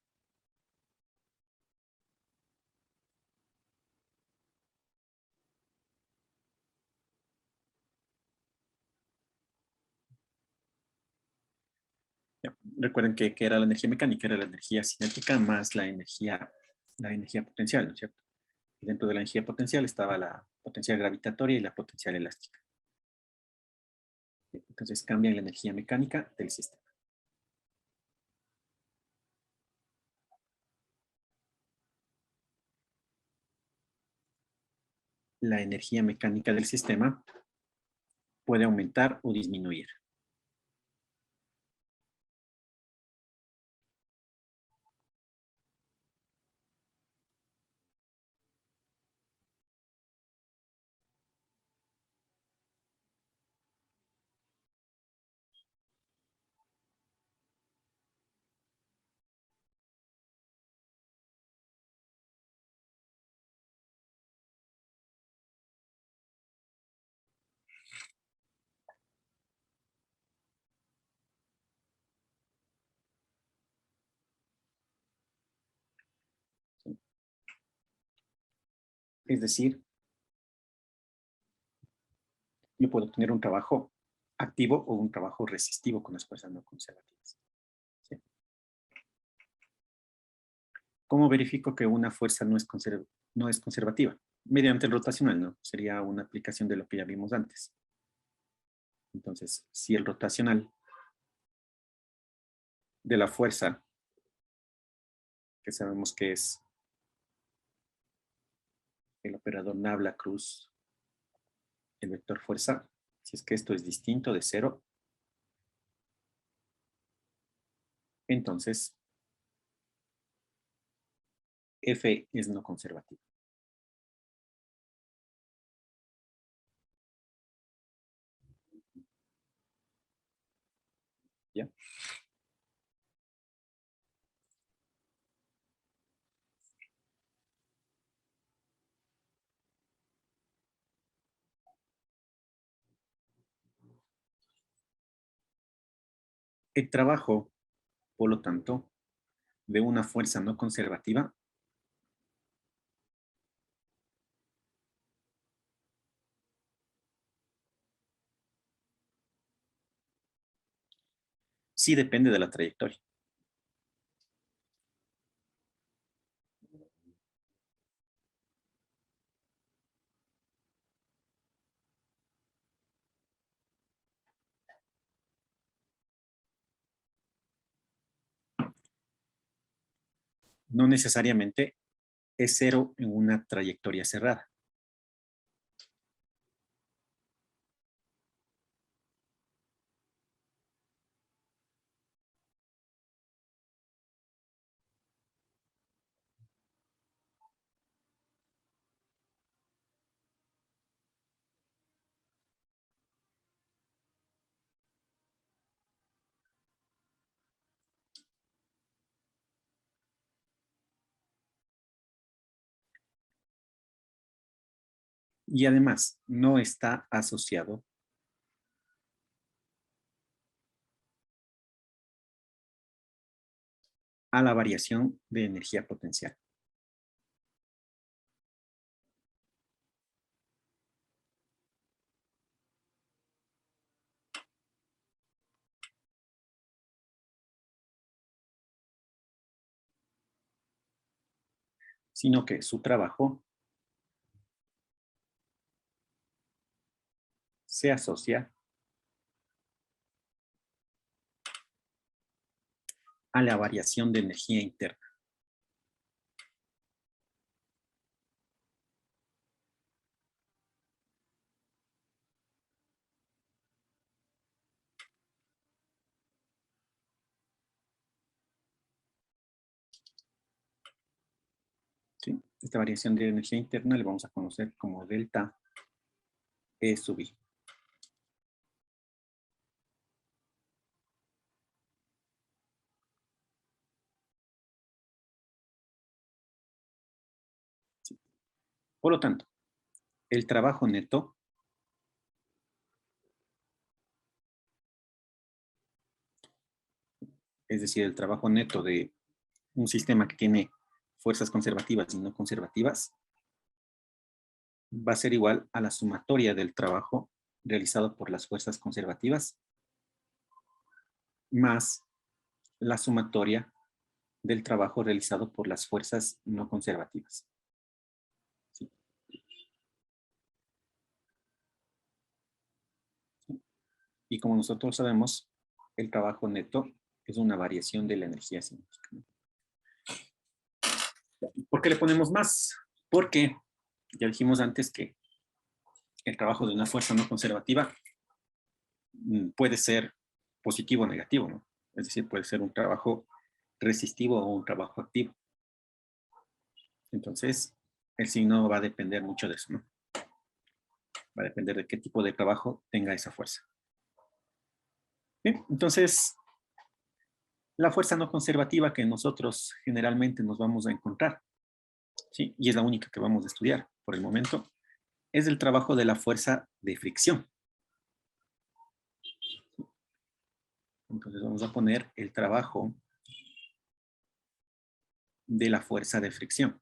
Ya, recuerden que era la energía mecánica, era la energía cinética más la energía potencial, ¿no es cierto? Y dentro de la energía potencial estaba la potencial gravitatoria y la potencial elástica. Entonces cambian la energía mecánica del sistema. La energía mecánica del sistema puede aumentar o disminuir. Es decir, yo puedo tener un trabajo activo o un trabajo resistivo con las fuerzas no conservativas. ¿Sí? ¿Cómo verifico que una fuerza no es conservativa? Mediante el rotacional, ¿no? Sería una aplicación de lo que ya vimos antes. Entonces, si el rotacional de la fuerza, que sabemos que es el operador Nabla-Cruz, el vector fuerza, si es que esto es distinto de cero, entonces F es no conservativo. ¿Ya? El trabajo, por lo tanto, de una fuerza no conservativa sí depende de la trayectoria. No necesariamente es cero en una trayectoria cerrada. Y además no está asociado a la variación de energía potencial. Sino que su trabajo se asocia a la variación de energía interna. ¿Sí? Esta variación de energía interna le vamos a conocer como delta E sub I. ¿Sí? Por lo tanto, el trabajo neto es decir, el trabajo neto de un sistema que tiene fuerzas conservativas y no conservativas, va a ser igual a la sumatoria del trabajo realizado por las fuerzas conservativas más la sumatoria del trabajo realizado por las fuerzas no conservativas. ¿Sí? ¿Sí? Y como nosotros sabemos, el trabajo neto es una variación de la energía cinética. ¿Por qué le ponemos más? Porque ya dijimos antes que el trabajo de una fuerza no conservativa puede ser positivo o negativo, ¿no? Es decir, puede ser un trabajo resistivo o un trabajo activo. Entonces, el signo va a depender mucho de eso, ¿no? Va a depender de qué tipo de trabajo tenga esa fuerza. Bien, entonces, la fuerza no conservativa que nosotros generalmente nos vamos a encontrar, ¿sí? Y es la única que vamos a estudiar por el momento, es el trabajo de la fuerza de fricción. Entonces vamos a poner el trabajo de la fuerza de fricción.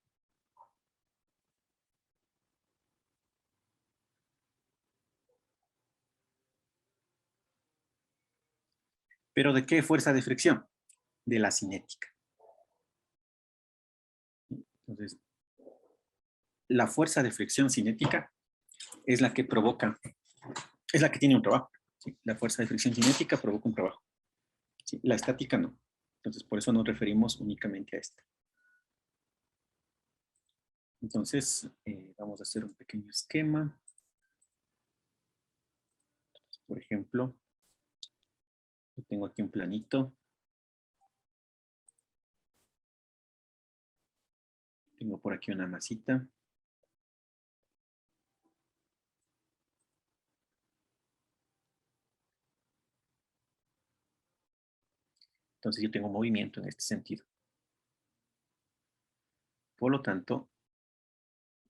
¿Pero de qué fuerza de fricción? De la cinética. Entonces, la fuerza de fricción cinética es la que provoca, es la que tiene un trabajo. ¿Sí? La fuerza de fricción cinética provoca un trabajo. ¿Sí? La estática no. Entonces, por eso nos referimos únicamente a esta. Entonces, vamos a hacer un pequeño esquema. Por ejemplo, yo tengo aquí un planito. Tengo por aquí una masita. Entonces yo tengo movimiento en este sentido. Por lo tanto,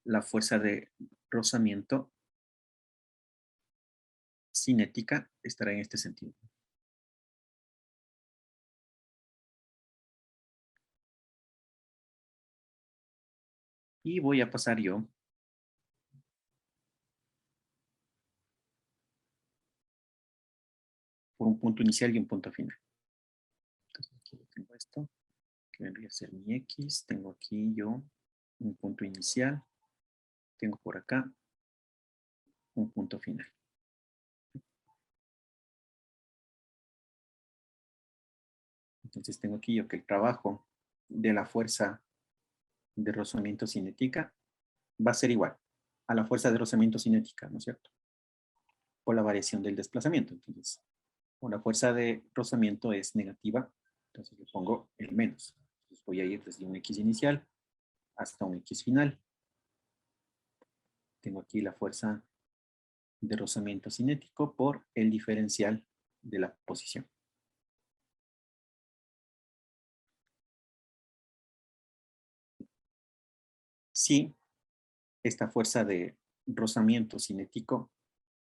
la fuerza de rozamiento cinética estará en este sentido. Y voy a pasar yo por un punto inicial y un punto final. Entonces aquí tengo esto, que vendría a ser mi X. Tengo aquí yo un punto inicial. Tengo por acá un punto final. Entonces tengo aquí yo que el trabajo de la fuerza de rozamiento cinética va a ser igual a la fuerza de rozamiento cinética, ¿no es cierto? Por la variación del desplazamiento. Entonces, o la fuerza de rozamiento es negativa, entonces le pongo el menos. Entonces voy a ir desde un X inicial hasta un X final. Tengo aquí la fuerza de rozamiento cinético por el diferencial de la posición. Si esta fuerza de rozamiento cinético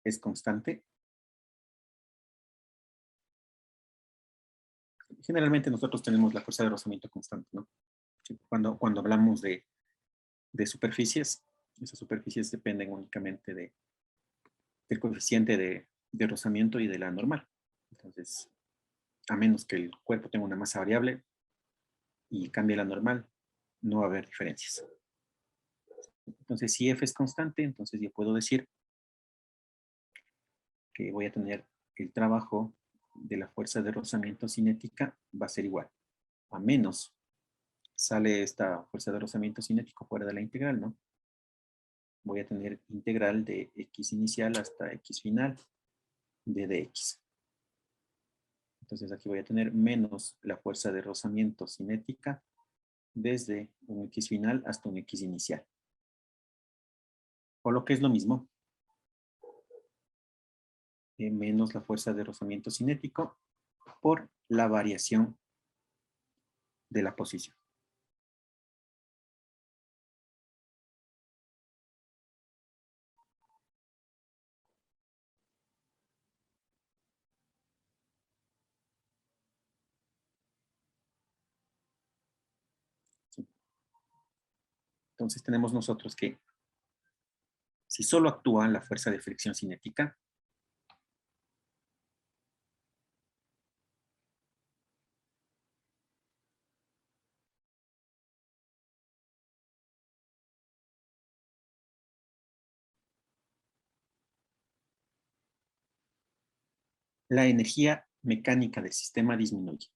es constante, Generalmente nosotros tenemos la fuerza de rozamiento constante, ¿no? Cuando hablamos de superficies, esas superficies dependen únicamente del coeficiente de rozamiento y de la normal. Entonces, a menos que el cuerpo tenga una masa variable y cambie la normal, no va a haber diferencias. Entonces, si F es constante, entonces yo puedo decir que voy a tener el trabajo de la fuerza de rozamiento cinética va a ser igual, a menos sale esta fuerza de rozamiento cinético fuera de la integral, ¿no? Voy a tener integral de x inicial hasta x final de dx. Entonces aquí voy a tener menos la fuerza de rozamiento cinética desde un x final hasta un x inicial. O lo que es lo mismo, menos la fuerza de rozamiento cinético por la variación de la posición. ¿Sí? Entonces tenemos nosotros que si solo actúa la fuerza de fricción cinética, la energía mecánica del sistema disminuye.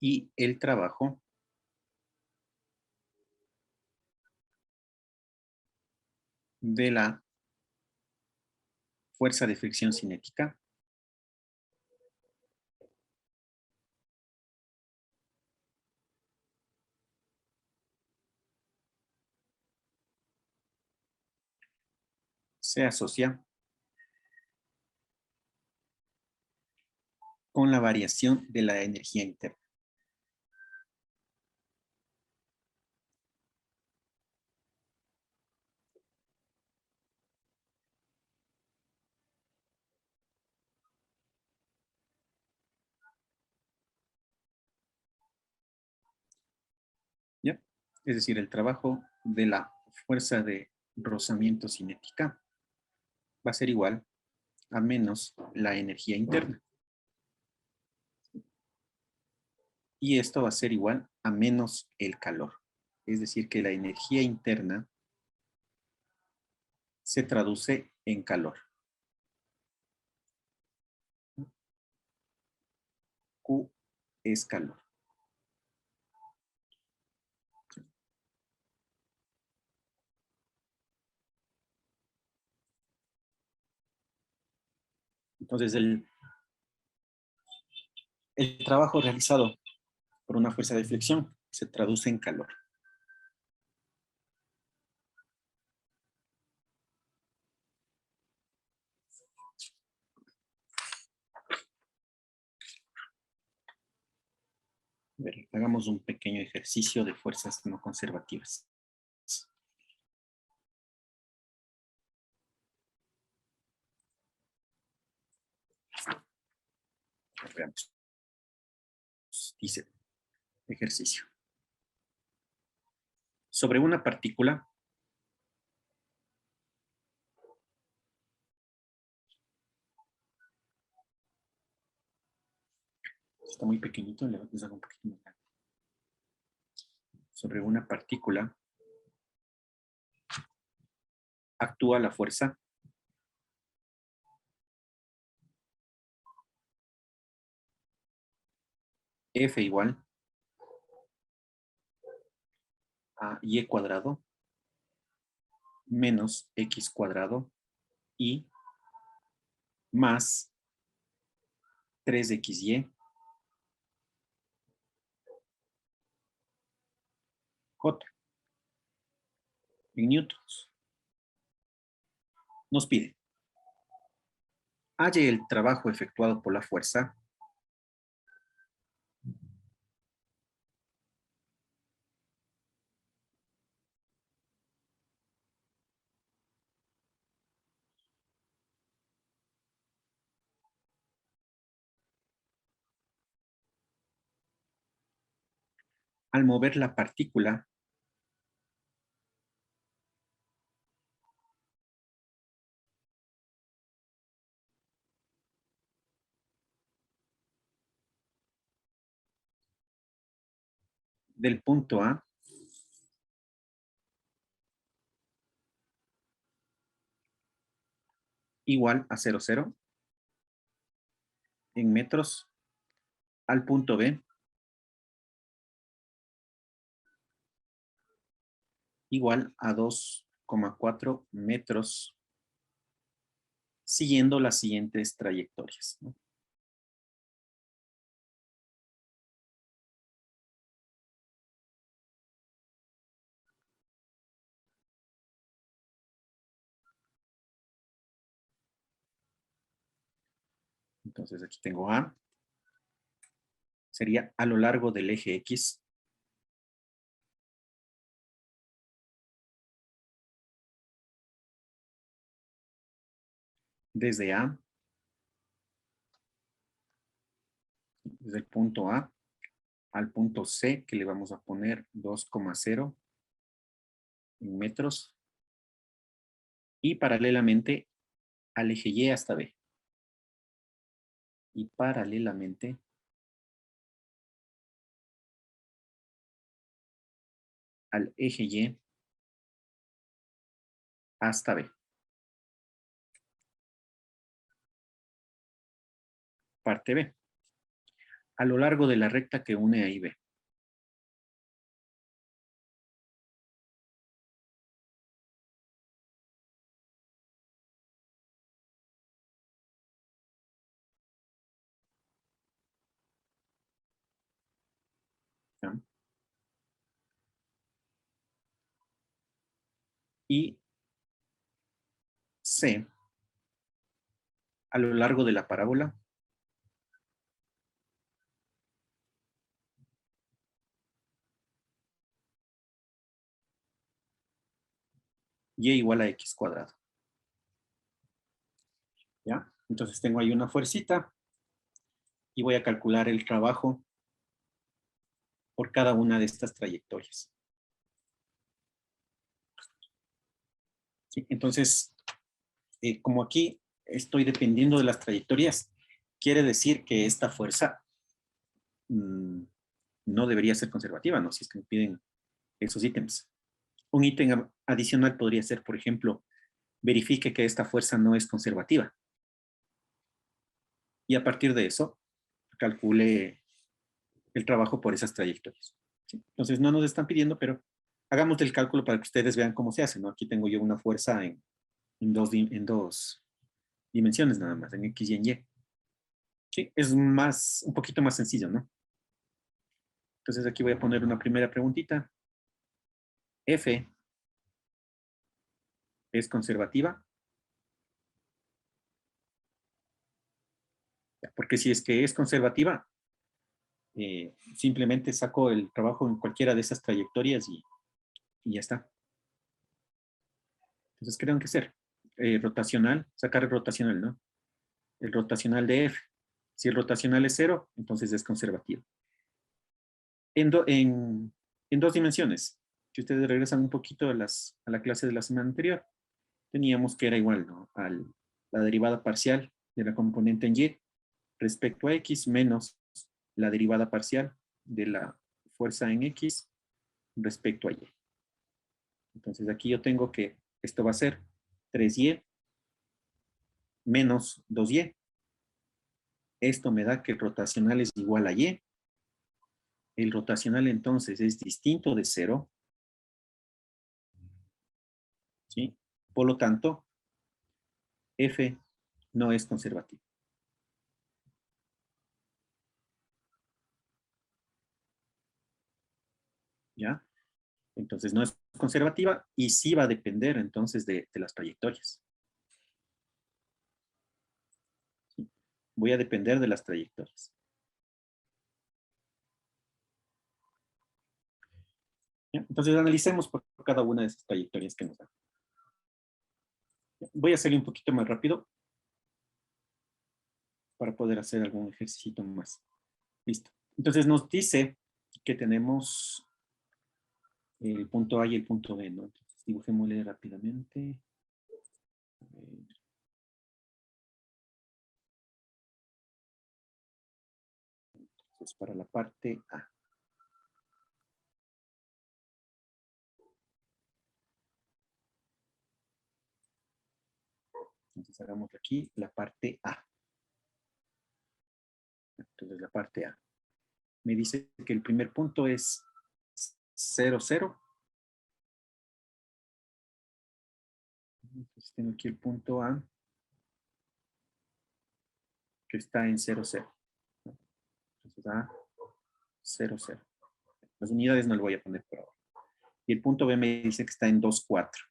Y el trabajo de la fuerza de fricción cinética se asocia con la variación de la energía interna. ¿Ya? Es decir, el trabajo de la fuerza de rozamiento cinética va a ser igual a menos la energía interna. Y esto va a ser igual a menos el calor. Es decir, que la energía interna se traduce en calor. Q es calor. Entonces, el trabajo realizado por una fuerza de fricción se traduce en calor. A ver, hagamos un pequeño ejercicio de fuerzas no conservativas. Veamos. Dice, ejercicio. Sobre una partícula, está muy pequeñito, les hago un poquito más grande. Sobre una partícula actúa la fuerza F igual a y cuadrado menos x cuadrado y más 3xy J en newtons. Nos pide, halle el trabajo efectuado por la fuerza al mover la partícula del punto A igual a 0,0 en metros al punto B igual a 2,4 metros siguiendo las siguientes trayectorias, ¿no? Entonces aquí tengo A, sería a lo largo del eje X, desde A, desde el punto A al punto C, que le vamos a poner 2,0 en metros, y paralelamente al eje Y hasta B. Y paralelamente al eje Y hasta B. Parte B. A lo largo de la recta que une A y B. ¿Ya? Y C, a lo largo de la parábola Y igual a X cuadrado. ¿Ya? Entonces tengo ahí una fuercita y voy a calcular el trabajo por cada una de estas trayectorias. ¿Sí? Entonces, como aquí estoy dependiendo de las trayectorias, quiere decir que esta fuerza no debería ser conservativa, ¿no? Si es que me piden esos ítems. Un ítem adicional podría ser, por ejemplo, verifique que esta fuerza no es conservativa. Y a partir de eso, calcule el trabajo por esas trayectorias. ¿Sí? Entonces, no nos están pidiendo, pero hagamos el cálculo para que ustedes vean cómo se hace, ¿no? Aquí tengo yo una fuerza en dos dimensiones nada más, en X y en Y. Sí, es un poquito más sencillo, ¿no? Entonces aquí voy a poner una primera preguntita. F es conservativa. Porque si es que es conservativa, simplemente saco el trabajo en cualquiera de esas trayectorias y ya está. Entonces, ¿qué tengo que hacer? Rotacional, sacar el rotacional, ¿no? El rotacional de F. Si el rotacional es 0, entonces es conservativo. En dos dimensiones. Si ustedes regresan un poquito a la clase de la semana anterior, teníamos que era igual, ¿no? La derivada parcial de la componente en Y respecto a X menos la derivada parcial de la fuerza en X respecto a Y. Entonces aquí yo tengo que esto va a ser 3Y menos 2Y. Esto me da que el rotacional es igual a Y. El rotacional entonces es distinto de 0. ¿Sí? Por lo tanto, F no es conservativo. ¿Ya? Entonces no es conservativa y sí va a depender entonces de las trayectorias. ¿Sí? Voy a depender de las trayectorias. ¿Ya? Entonces analicemos por cada una de esas trayectorias que nos dan. Voy a hacerlo un poquito más rápido para poder hacer algún ejercicio más. Listo. Entonces nos dice que tenemos el punto A y el punto B, ¿no? Entonces dibujémosle rápidamente. Entonces para la parte A. Entonces hagamos aquí la parte A. Entonces la parte A. Me dice que el primer punto es 0, 0. Entonces tengo aquí el punto A que está en 0, 0. Entonces A, 0, 0. Las unidades no le voy a poner por ahora. Y el punto B me dice que está en 2, 4.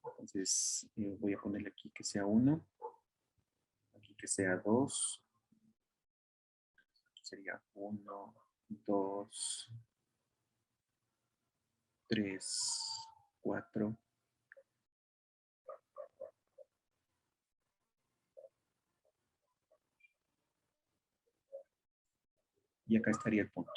Entonces voy a ponerle aquí que sea 1. Aquí que sea 2. Aquí sería 1, 2, 3, 4. Y acá estaría el punto.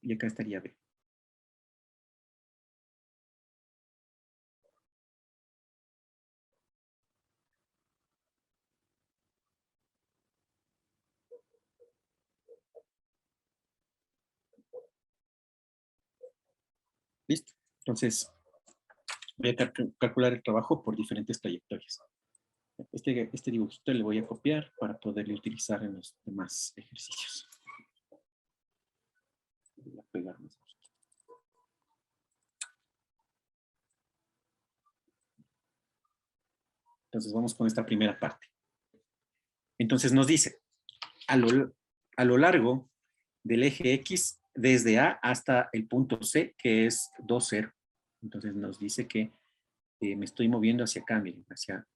Y acá estaría B. ¿Listo? Entonces, voy a calcular el trabajo por diferentes trayectorias. Este dibujito le voy a copiar para poderlo utilizar en los demás ejercicios. Voy a pegar más. Entonces vamos con esta primera parte. Entonces nos dice, a lo largo del eje X, desde A hasta el punto C, que es 2, 0. Entonces nos dice que me estoy moviendo hacia acá, miren, hacia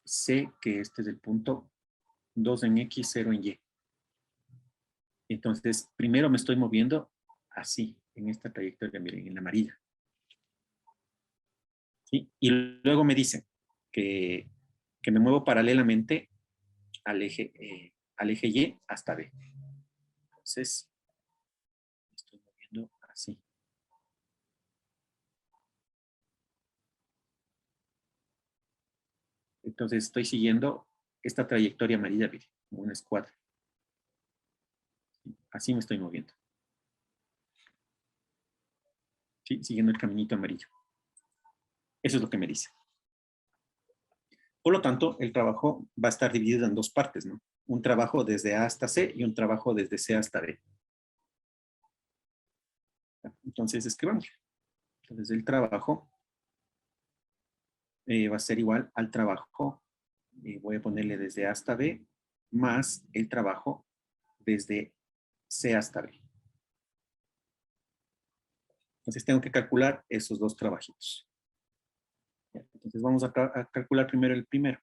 C, que este es el punto 2 en X, 0 en Y. Entonces, primero me estoy moviendo así, en esta trayectoria, miren, en la amarilla. ¿Sí? Y luego me dice que me muevo paralelamente al eje Y hasta B. Entonces, me estoy moviendo así. Entonces, estoy siguiendo esta trayectoria amarilla, miren, como una escuadra. Así me estoy moviendo. ¿Sí? Siguiendo el caminito amarillo. Eso es lo que me dice. Por lo tanto, el trabajo va a estar dividido en dos partes, ¿no? Un trabajo desde A hasta C y un trabajo desde C hasta B. Entonces, escribamos. Entonces, el trabajo va a ser igual al trabajo, voy a ponerle desde A hasta B, más el trabajo desde C hasta B. Entonces, tengo que calcular esos dos trabajitos. Entonces, vamos a calcular primero el primero.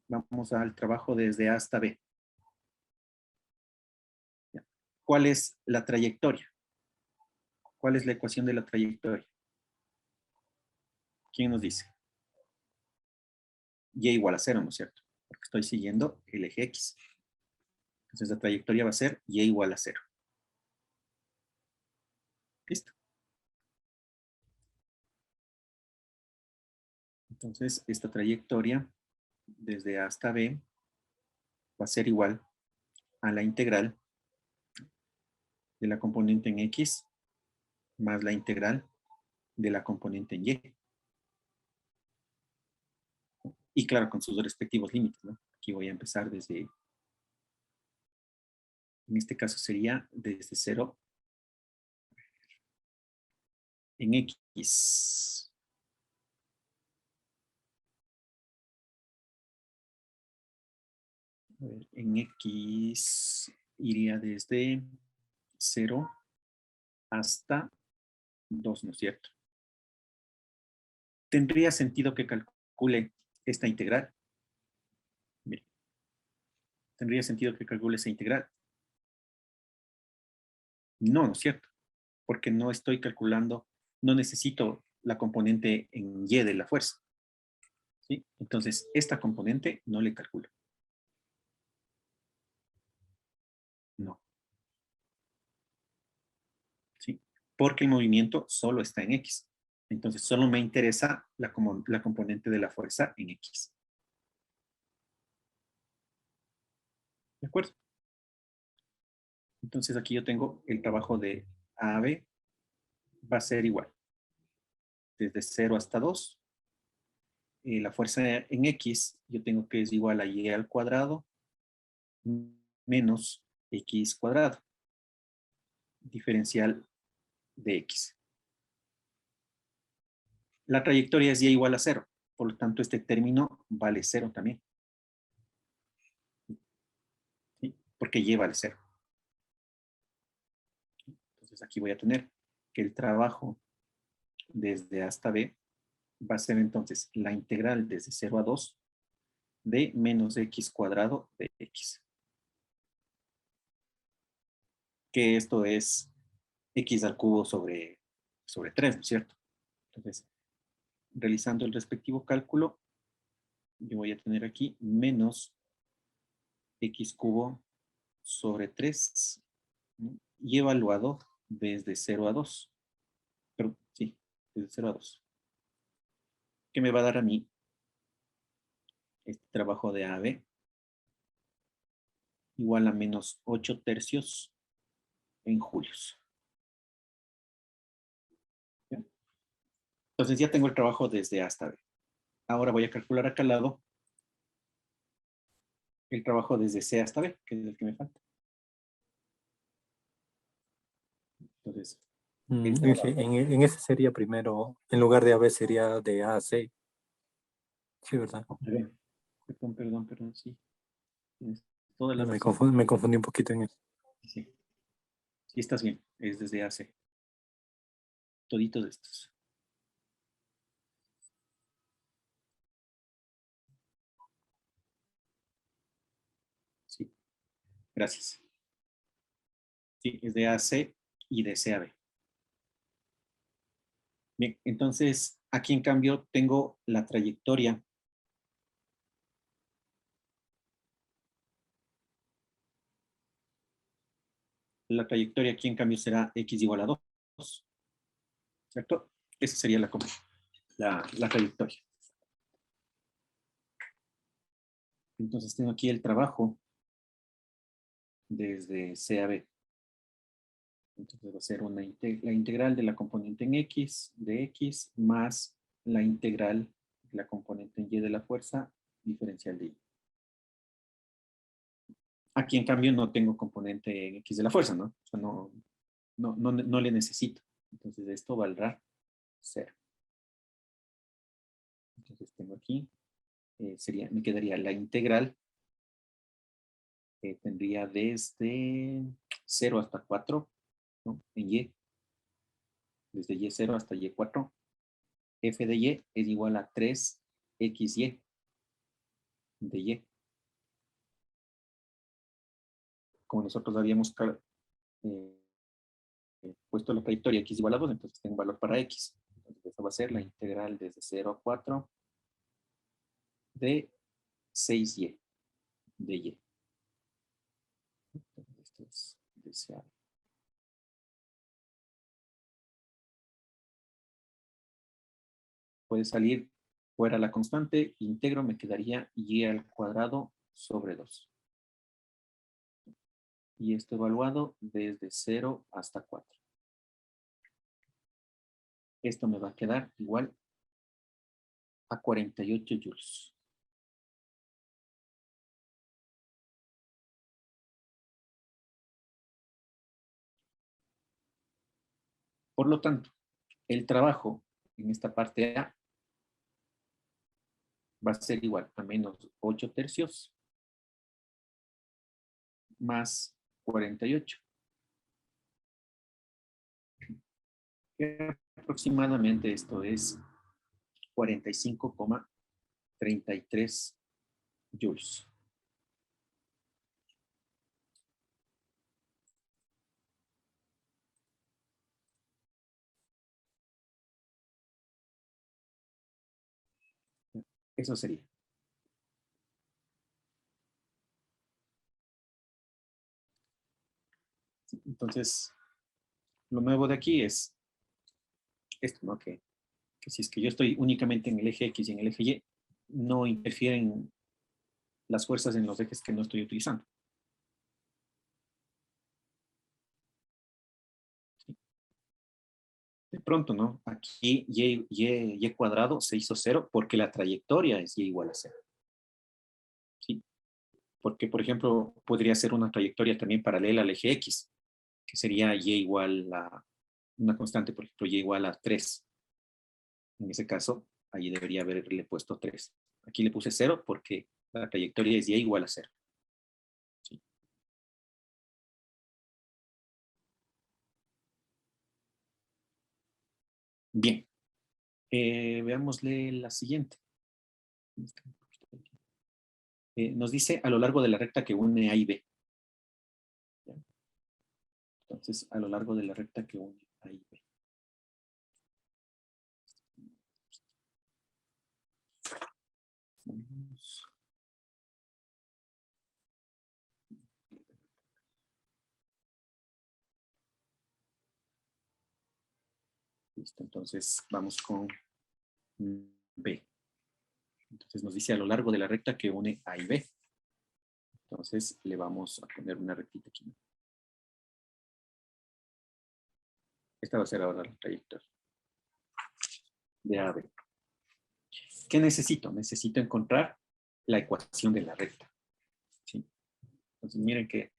Vamos al trabajo desde A hasta B. ¿Cuál es la trayectoria? ¿Cuál es la ecuación de la trayectoria? ¿Quién nos dice? Y igual a 0, ¿no es cierto? Porque estoy siguiendo el eje X. Entonces la trayectoria va a ser Y igual a 0. ¿Listo? Entonces esta trayectoria desde A hasta B va a ser igual a la integral de la componente en X más la integral de la componente en Y. Y claro, con sus respectivos límites, ¿no? Aquí voy a empezar desde, en este caso sería desde 0 en X. A ver, en X iría desde 0 hasta 2, ¿no es cierto? ¿Tendría sentido que calcule esta integral? Mire, ¿tendría sentido que calcule esa integral? No, ¿no es cierto? Porque no estoy calculando, no necesito la componente en Y de la fuerza. ¿Sí? Entonces, esta componente no le calculo. No. ¿Sí? Porque el movimiento solo está en X. Entonces, solo me interesa la componente de la fuerza en X. ¿De acuerdo? Entonces, aquí yo tengo el trabajo de A a B. Va a ser igual. Desde 0 hasta 2. La fuerza en X, yo tengo que es igual a Y al cuadrado menos X cuadrado. Diferencial de X. La trayectoria es Y igual a 0. Por lo tanto, este término vale 0 también. ¿Sí? Porque Y vale 0. Entonces, aquí voy a tener que el trabajo desde A hasta B va a ser entonces la integral desde 0 a 2 de menos X cuadrado de X. Que esto es X al cubo sobre 3, ¿no es cierto? Entonces, realizando el respectivo cálculo, yo voy a tener aquí menos X cubo sobre 3, ¿no? Y evaluado desde 0 a 2. Pero sí, desde 0 a 2. Que me va a dar a mí este trabajo de AB igual a menos 8 tercios en julios. ¿Ya? Entonces ya tengo el trabajo desde A hasta B. Ahora voy a calcular acá al lado el trabajo desde C hasta B, que es el que me falta. Entonces, En ese sería primero, en lugar de AB sería de A a C. Sí, ¿verdad? perdón, sí. Tienes toda la razón. Me confundí un poquito en eso. Sí, sí estás bien. Es desde AC. Toditos estos. Sí, gracias. Sí, es de AC y de C a B. Bien, entonces aquí en cambio tengo la trayectoria. La trayectoria aquí en cambio será X igual a 2. ¿Cierto? Esa sería la trayectoria. Entonces tengo aquí el trabajo desde C a B. Entonces va a ser la integral de la componente en X de X más la integral de la componente en Y de la fuerza diferencial de Y. Aquí en cambio no tengo componente en X de la fuerza, ¿no? O sea, no le necesito. Entonces esto valdrá 0. Entonces tengo aquí, me quedaría la integral, tendría desde 0 hasta 4, ¿no? En Y, desde Y0 hasta Y4, f de Y es igual a 3xy de Y. Como nosotros habíamos eh, puesto la trayectoria x igual a 2, entonces tengo un valor para x. Entonces esa va a ser la integral desde 0 a 4 de 6y de y. Entonces esto es deseable. Puede salir fuera la constante, integro, me quedaría y al cuadrado sobre 2. Y esto evaluado desde 0 hasta 4. Esto me va a quedar igual a 48 joules. Por lo tanto, el trabajo en esta parte A va a ser igual a menos 8 tercios más 48. Que aproximadamente esto es 45,33 joules. Eso sería. Entonces, lo nuevo de aquí es esto, ¿no? Que si es que yo estoy únicamente en el eje X y en el eje Y, no interfieren las fuerzas en los ejes que no estoy utilizando. ¿Sí? De pronto, ¿no? Aquí y cuadrado se hizo 0 porque la trayectoria es y igual a 0. ¿Sí? Porque, por ejemplo, podría ser una trayectoria también paralela al eje X, que sería y igual a una constante, por ejemplo, y igual a 3. En ese caso, ahí debería haberle puesto 3. Aquí le puse 0 porque la trayectoria es y igual a 0. ¿Sí? Bien. Veámosle la siguiente. Nos dice a lo largo de la recta que une A y B. ¿Ya? Entonces, a lo largo de la recta que une A y B. Listo, entonces vamos con B. Entonces nos dice a lo largo de la recta que une A y B. Entonces le vamos a poner una rectita aquí. Esta va a ser ahora la trayectoria de A a B. ¿Qué necesito? Necesito encontrar la ecuación de la recta. ¿Sí? Entonces miren que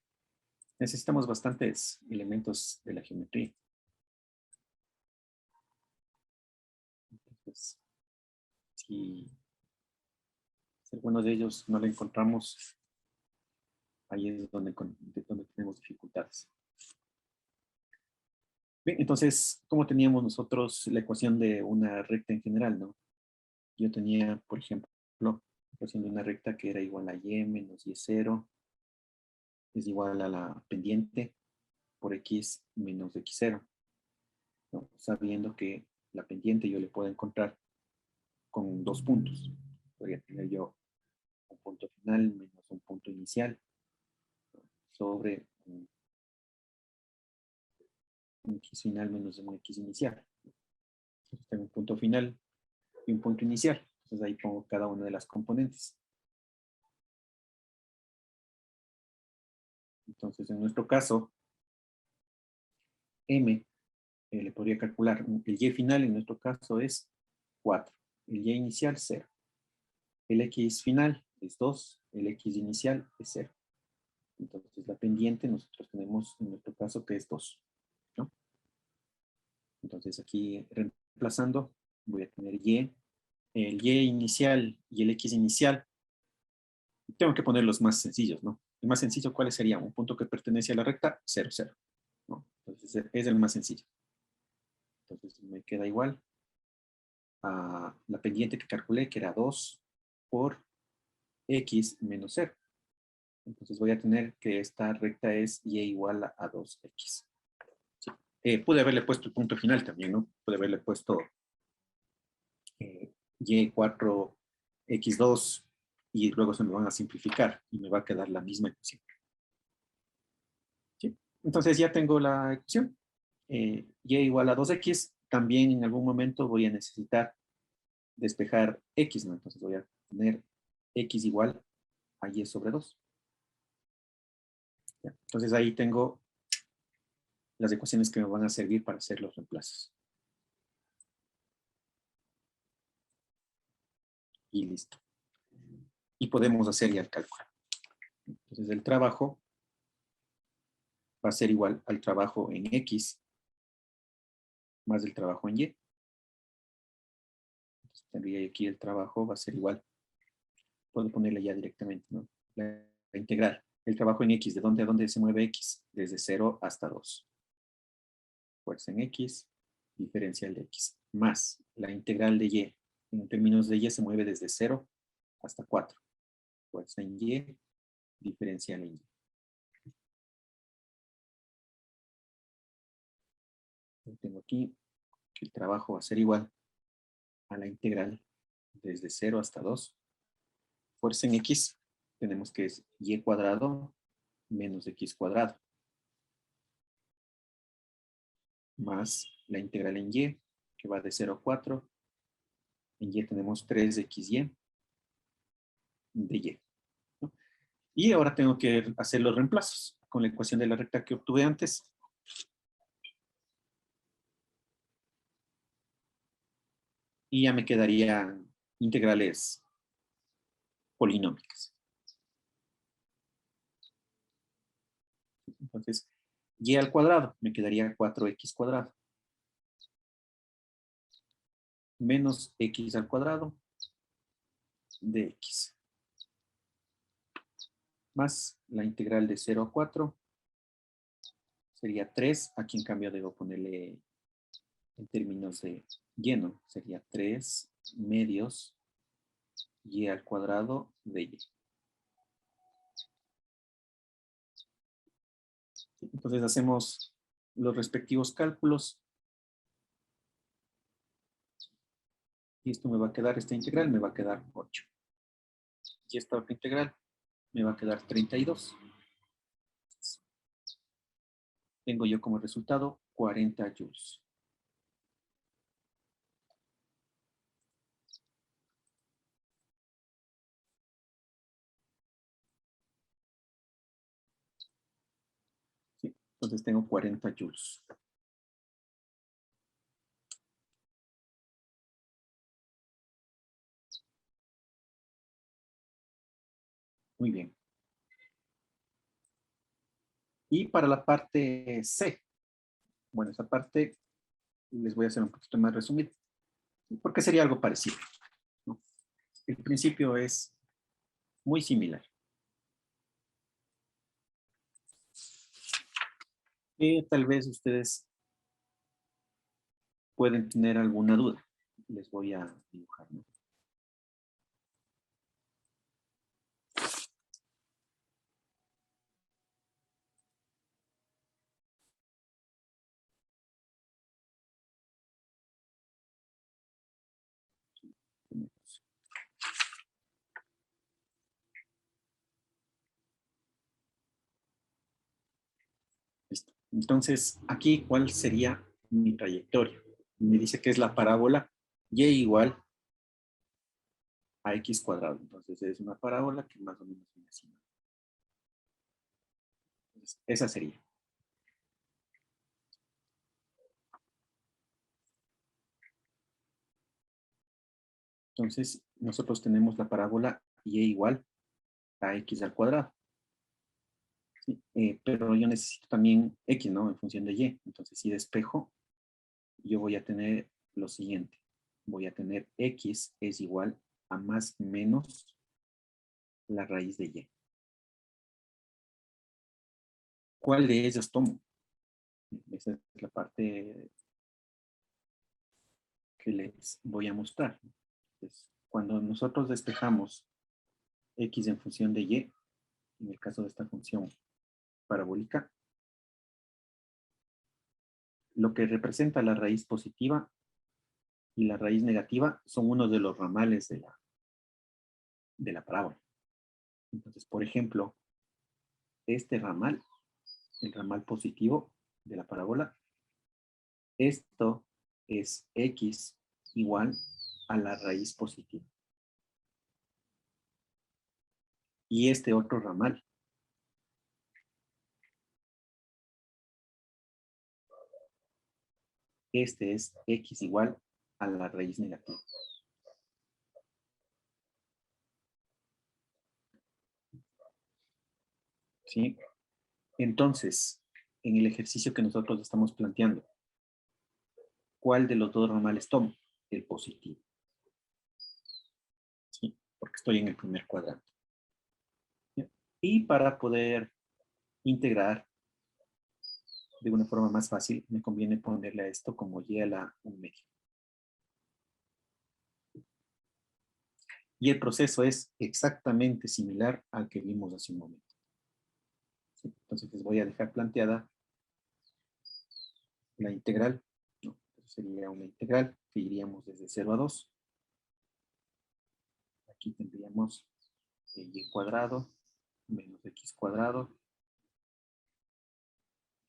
necesitamos bastantes elementos de la geometría. Entonces, si alguno de ellos no lo encontramos, ahí es donde tenemos dificultades. Bien, entonces, ¿cómo teníamos nosotros la ecuación de una recta en general, no? Yo tenía, por ejemplo, la ecuación de una recta que era igual a y menos y0 es igual a la pendiente por x menos x0, ¿no? Sabiendo que la pendiente yo le puedo encontrar con 2 puntos. Podría tener yo un punto final menos un punto inicial sobre un x final menos un x inicial. Entonces tengo un punto final y un punto inicial. Entonces ahí pongo cada una de las componentes. Entonces en nuestro caso, m le podría calcular. El y final en nuestro caso es 4. El y inicial 0. El x final es 2. El x inicial es 0. Entonces la pendiente nosotros tenemos en nuestro caso que es 2. ¿No? Entonces aquí reemplazando voy a tener y. El y inicial y el x inicial. Tengo que poner los más sencillos, ¿no? El más sencillo, ¿cuál sería? Un punto que pertenece a la recta, 0, 0. ¿No? Entonces es el más sencillo. Entonces me queda igual a la pendiente que calculé, que era 2 por x menos 0. Entonces voy a tener que esta recta es y igual a 2x. Sí. Pude haberle puesto el punto final también, ¿no? Pude haberle puesto y4x2 y luego se me van a simplificar y me va a quedar la misma ecuación. ¿Sí? Entonces ya tengo la ecuación. Y igual a 2x. También en algún momento voy a necesitar despejar x, ¿no? Entonces voy a tener x igual a y sobre 2. ¿Ya? Entonces ahí tengo las ecuaciones que me van a servir para hacer los reemplazos. Y listo. Y podemos hacer ya el cálculo. Entonces el trabajo va a ser igual al trabajo en x más el trabajo en y. Entonces tendría aquí el trabajo va a ser igual. Puedo ponerle ya directamente, ¿no? La integral el trabajo en X, ¿de dónde a dónde se mueve X? Desde 0 hasta 2. Fuerza en X, diferencial de X, más la integral de Y. En términos de Y se mueve desde 0 hasta 4. Fuerza en Y, diferencial en Y. Yo tengo aquí que el trabajo va a ser igual a la integral desde 0 hasta 2. Fuerza en X, tenemos que es Y cuadrado menos X cuadrado. Más la integral en Y, que va de 0 a 4. En Y tenemos 3xy de Y, ¿no? Y ahora tengo que hacer los reemplazos con la ecuación de la recta que obtuve antes. Y ya me quedarían integrales polinómicas. Entonces, Y al cuadrado me quedaría 4x cuadrado. Menos x al cuadrado de x. Más la integral de 0 a 4 sería 3. Aquí en cambio debo ponerle en términos de lleno. Sería 3 medios y al cuadrado de y. Entonces hacemos los respectivos cálculos. Y esto me va a quedar, esta integral me va a quedar 8. Y esta otra integral me va a quedar 32. Tengo yo como resultado 40 joules. ¿Sí? Entonces tengo 40 joules. Muy bien. Y para la parte C, bueno, esa parte les voy a hacer un poquito más resumido, porque sería algo parecido, ¿no? El principio es muy similar. Y tal vez ustedes pueden tener alguna duda. Les voy a dibujar, ¿no? Listo. Entonces, aquí, ¿cuál sería mi trayectoria? Me dice que es la parábola y igual a x cuadrado. Entonces, es una parábola que más o menos viene así. Entonces, esa sería. Entonces, nosotros tenemos la parábola y igual a x al cuadrado. ¿Sí? Pero yo necesito también x, ¿no? En función de y. Entonces, si despejo, yo voy a tener lo siguiente. Voy a tener x es igual a más menos la raíz de y. ¿Cuál de ellos tomo? Esa es la parte que les voy a mostrar. Entonces, cuando nosotros despejamos x en función de y, en el caso de esta función parabólica, lo que representa la raíz positiva y la raíz negativa son uno de los ramales de la parábola. Entonces, por ejemplo, este ramal, el ramal positivo de la parábola, esto es x igual a la raíz positiva. Y este otro ramal, este es x igual a la raíz negativa. ¿Sí? Entonces, en el ejercicio que nosotros estamos planteando, ¿cuál de los dos ramales tomo? El positivo. ¿Sí? Porque estoy en el primer cuadrante. ¿Sí? Y para poder integrar de una forma más fácil, me conviene ponerle a esto como y a la 1/2. Y el proceso es exactamente similar al que vimos hace un momento. ¿Sí? Entonces les voy a dejar planteada la integral. ¿No? Sería una integral que iríamos desde 0 a 2. Aquí tendríamos y cuadrado menos x cuadrado,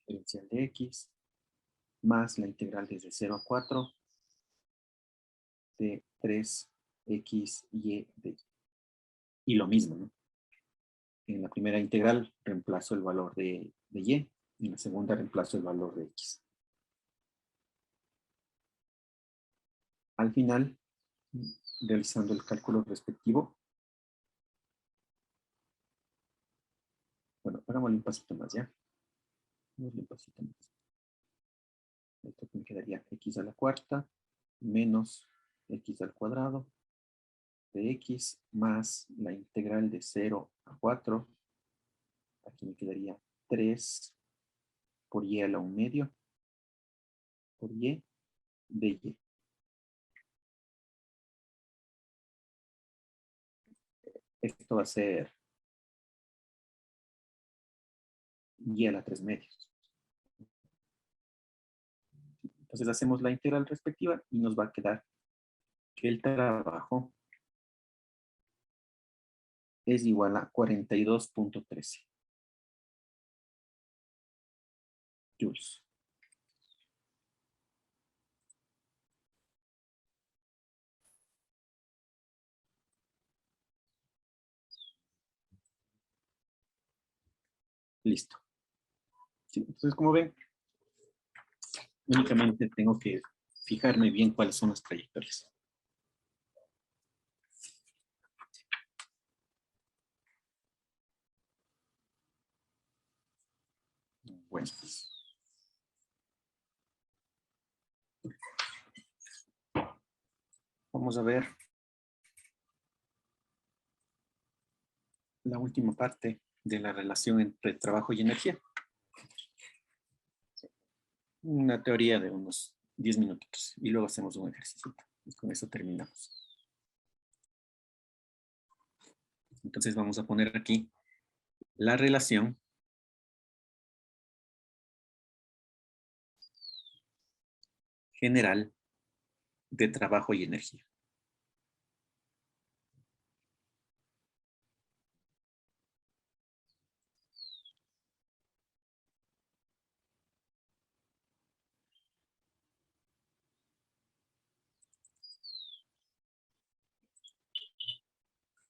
diferencial de x, más la integral desde 0 a 4 de 3x y de y. Y lo mismo, ¿no? En la primera integral reemplazo el valor de y, en la segunda reemplazo el valor de x. Al final, realizando el cálculo respectivo, bueno, hagámosle un pasito más, ¿ya? Hagámosle un pasito más. Esto me quedaría x a la cuarta menos x al cuadrado de x más la integral de 0 a 4. Aquí me quedaría 3 por y a la 1/2 por y de y. Esto va a ser y a la 3/2. Entonces hacemos la integral respectiva y nos va a quedar que el trabajo es igual a 42.13 joules. Listo. Sí, entonces, como ven, únicamente tengo que fijarme bien cuáles son las trayectorias. Bueno. Vamos a ver la última parte de la relación entre trabajo y energía. Una teoría de unos 10 minutitos y luego hacemos un ejercicio. Y con eso terminamos. Entonces vamos a poner aquí la relación general de trabajo y energía.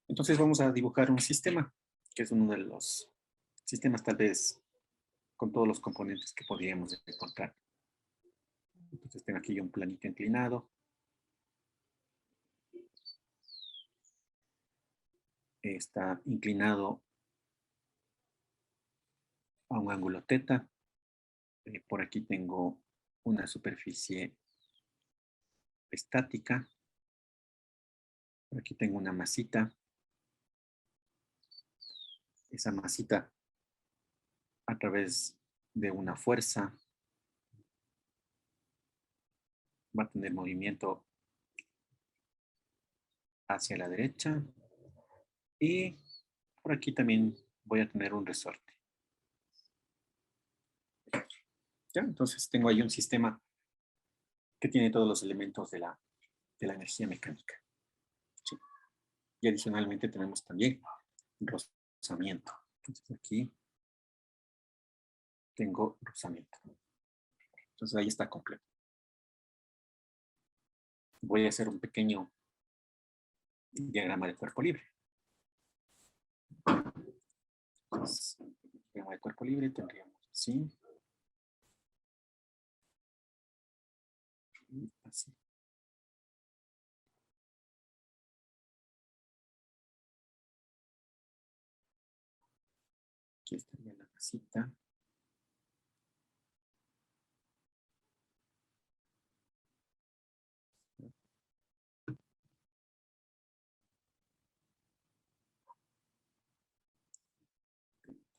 Entonces vamos a dibujar un sistema, que es uno de los sistemas tal vez con todos los componentes que podríamos encontrar. Entonces tengo aquí un planito inclinado. Está inclinado a un ángulo teta. Por aquí tengo una superficie estática. Por aquí tengo una masita. Esa masita, a través de una fuerza, va a tener movimiento hacia la derecha. Y por aquí también voy a tener un resorte. ¿Ya? Entonces tengo ahí un sistema que tiene todos los elementos de la energía mecánica. ¿Sí? Y adicionalmente tenemos también rozamiento. Entonces aquí tengo rozamiento. Entonces ahí está completo. Voy a hacer un pequeño diagrama de cuerpo libre. Entonces, diagrama de cuerpo libre tendríamos así. Y así. Aquí estaría la casita.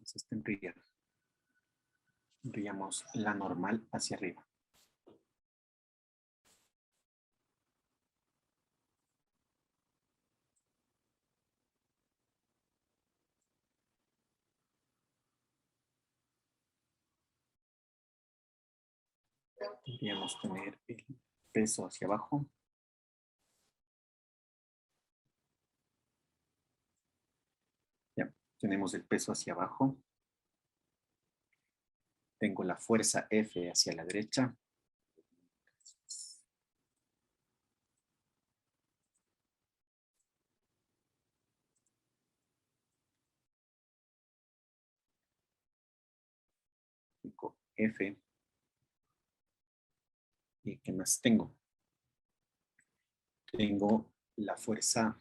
Entonces tendríamos la normal hacia arriba. Podríamos tener el peso hacia abajo. Ya, tenemos el peso hacia abajo. Tengo la fuerza F hacia la derecha. Tengo F. ¿Y qué más tengo? Tengo la fuerza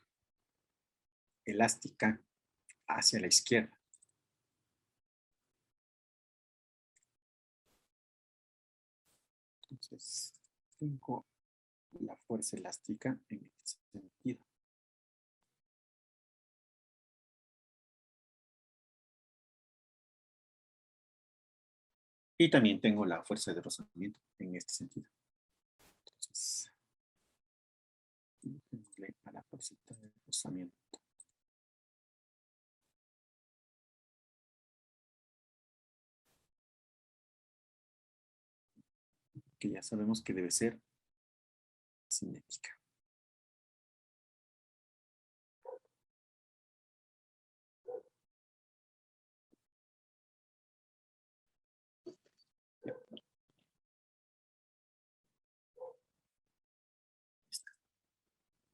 elástica hacia la izquierda. Entonces, tengo la fuerza elástica en este sentido. Y también tengo la fuerza de rozamiento en este sentido. Entonces, démosle a la fuerza de rozamiento. Que ya sabemos que debe ser cinética.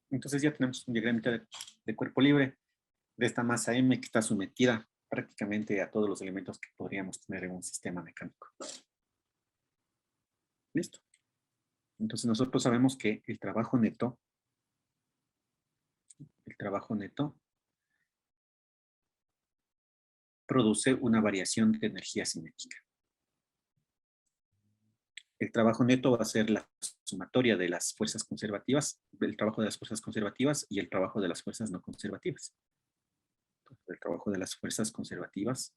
Entonces ya tenemos un diagrama de cuerpo libre de esta masa M que está sometida prácticamente a todos los elementos que podríamos tener en un sistema mecánico. Listo. Entonces nosotros sabemos que el trabajo neto produce una variación de energía cinética. El trabajo neto va a ser la sumatoria de las fuerzas conservativas, del trabajo de las fuerzas conservativas y el trabajo de las fuerzas no conservativas. Entonces, el trabajo de las fuerzas conservativas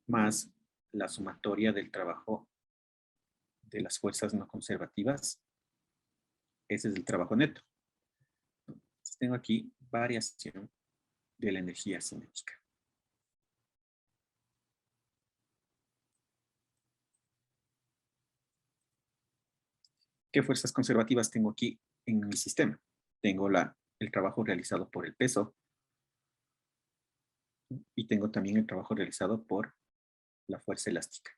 más la sumatoria del trabajo de las fuerzas no conservativas. Ese es el trabajo neto. Entonces, tengo aquí variación de la energía cinética. ¿Qué fuerzas conservativas tengo aquí en mi sistema? Tengo el trabajo realizado por el peso y tengo también el trabajo realizado por la fuerza elástica.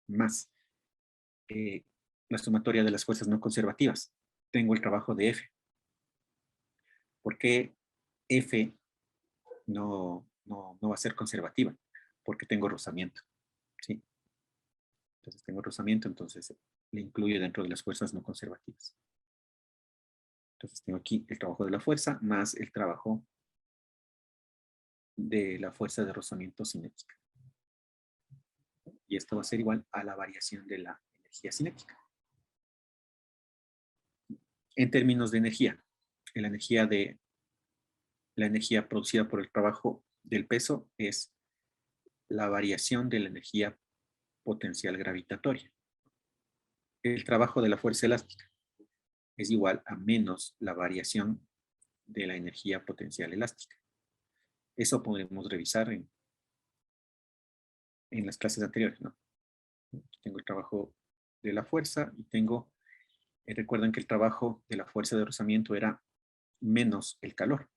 Más la sumatoria de las fuerzas no conservativas. Tengo el trabajo de F. ¿Por qué F no va a ser conservativa? Porque tengo rozamiento. ¿Sí? Entonces tengo rozamiento, entonces le incluyo dentro de las fuerzas no conservativas. Entonces tengo aquí el trabajo de la fuerza más el trabajo de la fuerza de rozamiento cinética. Y esto va a ser igual a la variación de la energía cinética. En términos de energía, la energía producida por el trabajo del peso es la variación de la energía potencial gravitatoria. El trabajo de la fuerza elástica es igual a menos la variación de la energía potencial elástica. Eso podemos revisar en las clases anteriores, ¿no? Tengo el trabajo de la fuerza y tengo, recuerdan que el trabajo de la fuerza de rozamiento era menos el calor.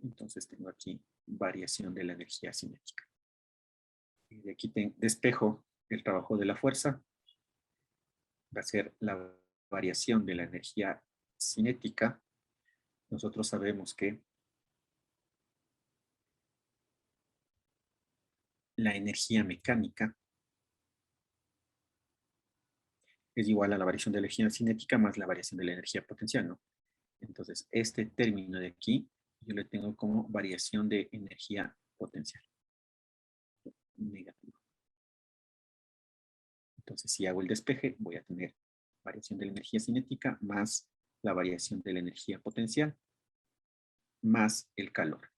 Entonces tengo aquí variación de la energía cinética. Y de aquí despejo el trabajo de la fuerza. Va a ser la variación de la energía cinética. Nosotros sabemos que la energía mecánica es igual a la variación de la energía cinética más la variación de la energía potencial, ¿no? Entonces, este término de aquí, yo le tengo como variación de energía potencial. Negativo. Entonces, si hago el despeje, voy a tener variación de la energía cinética más la variación de la energía potencial más el calor.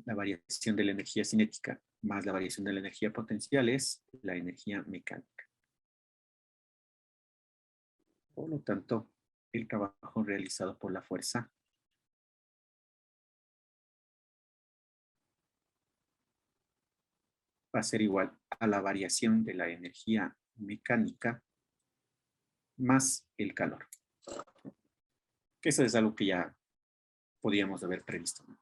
la variación de la energía cinética más la variación de la energía potencial es la energía mecánica. Por lo tanto, el trabajo realizado por la fuerza va a ser igual a la variación de la energía mecánica más el calor. Que eso es algo que ya podíamos haber previsto, ¿no?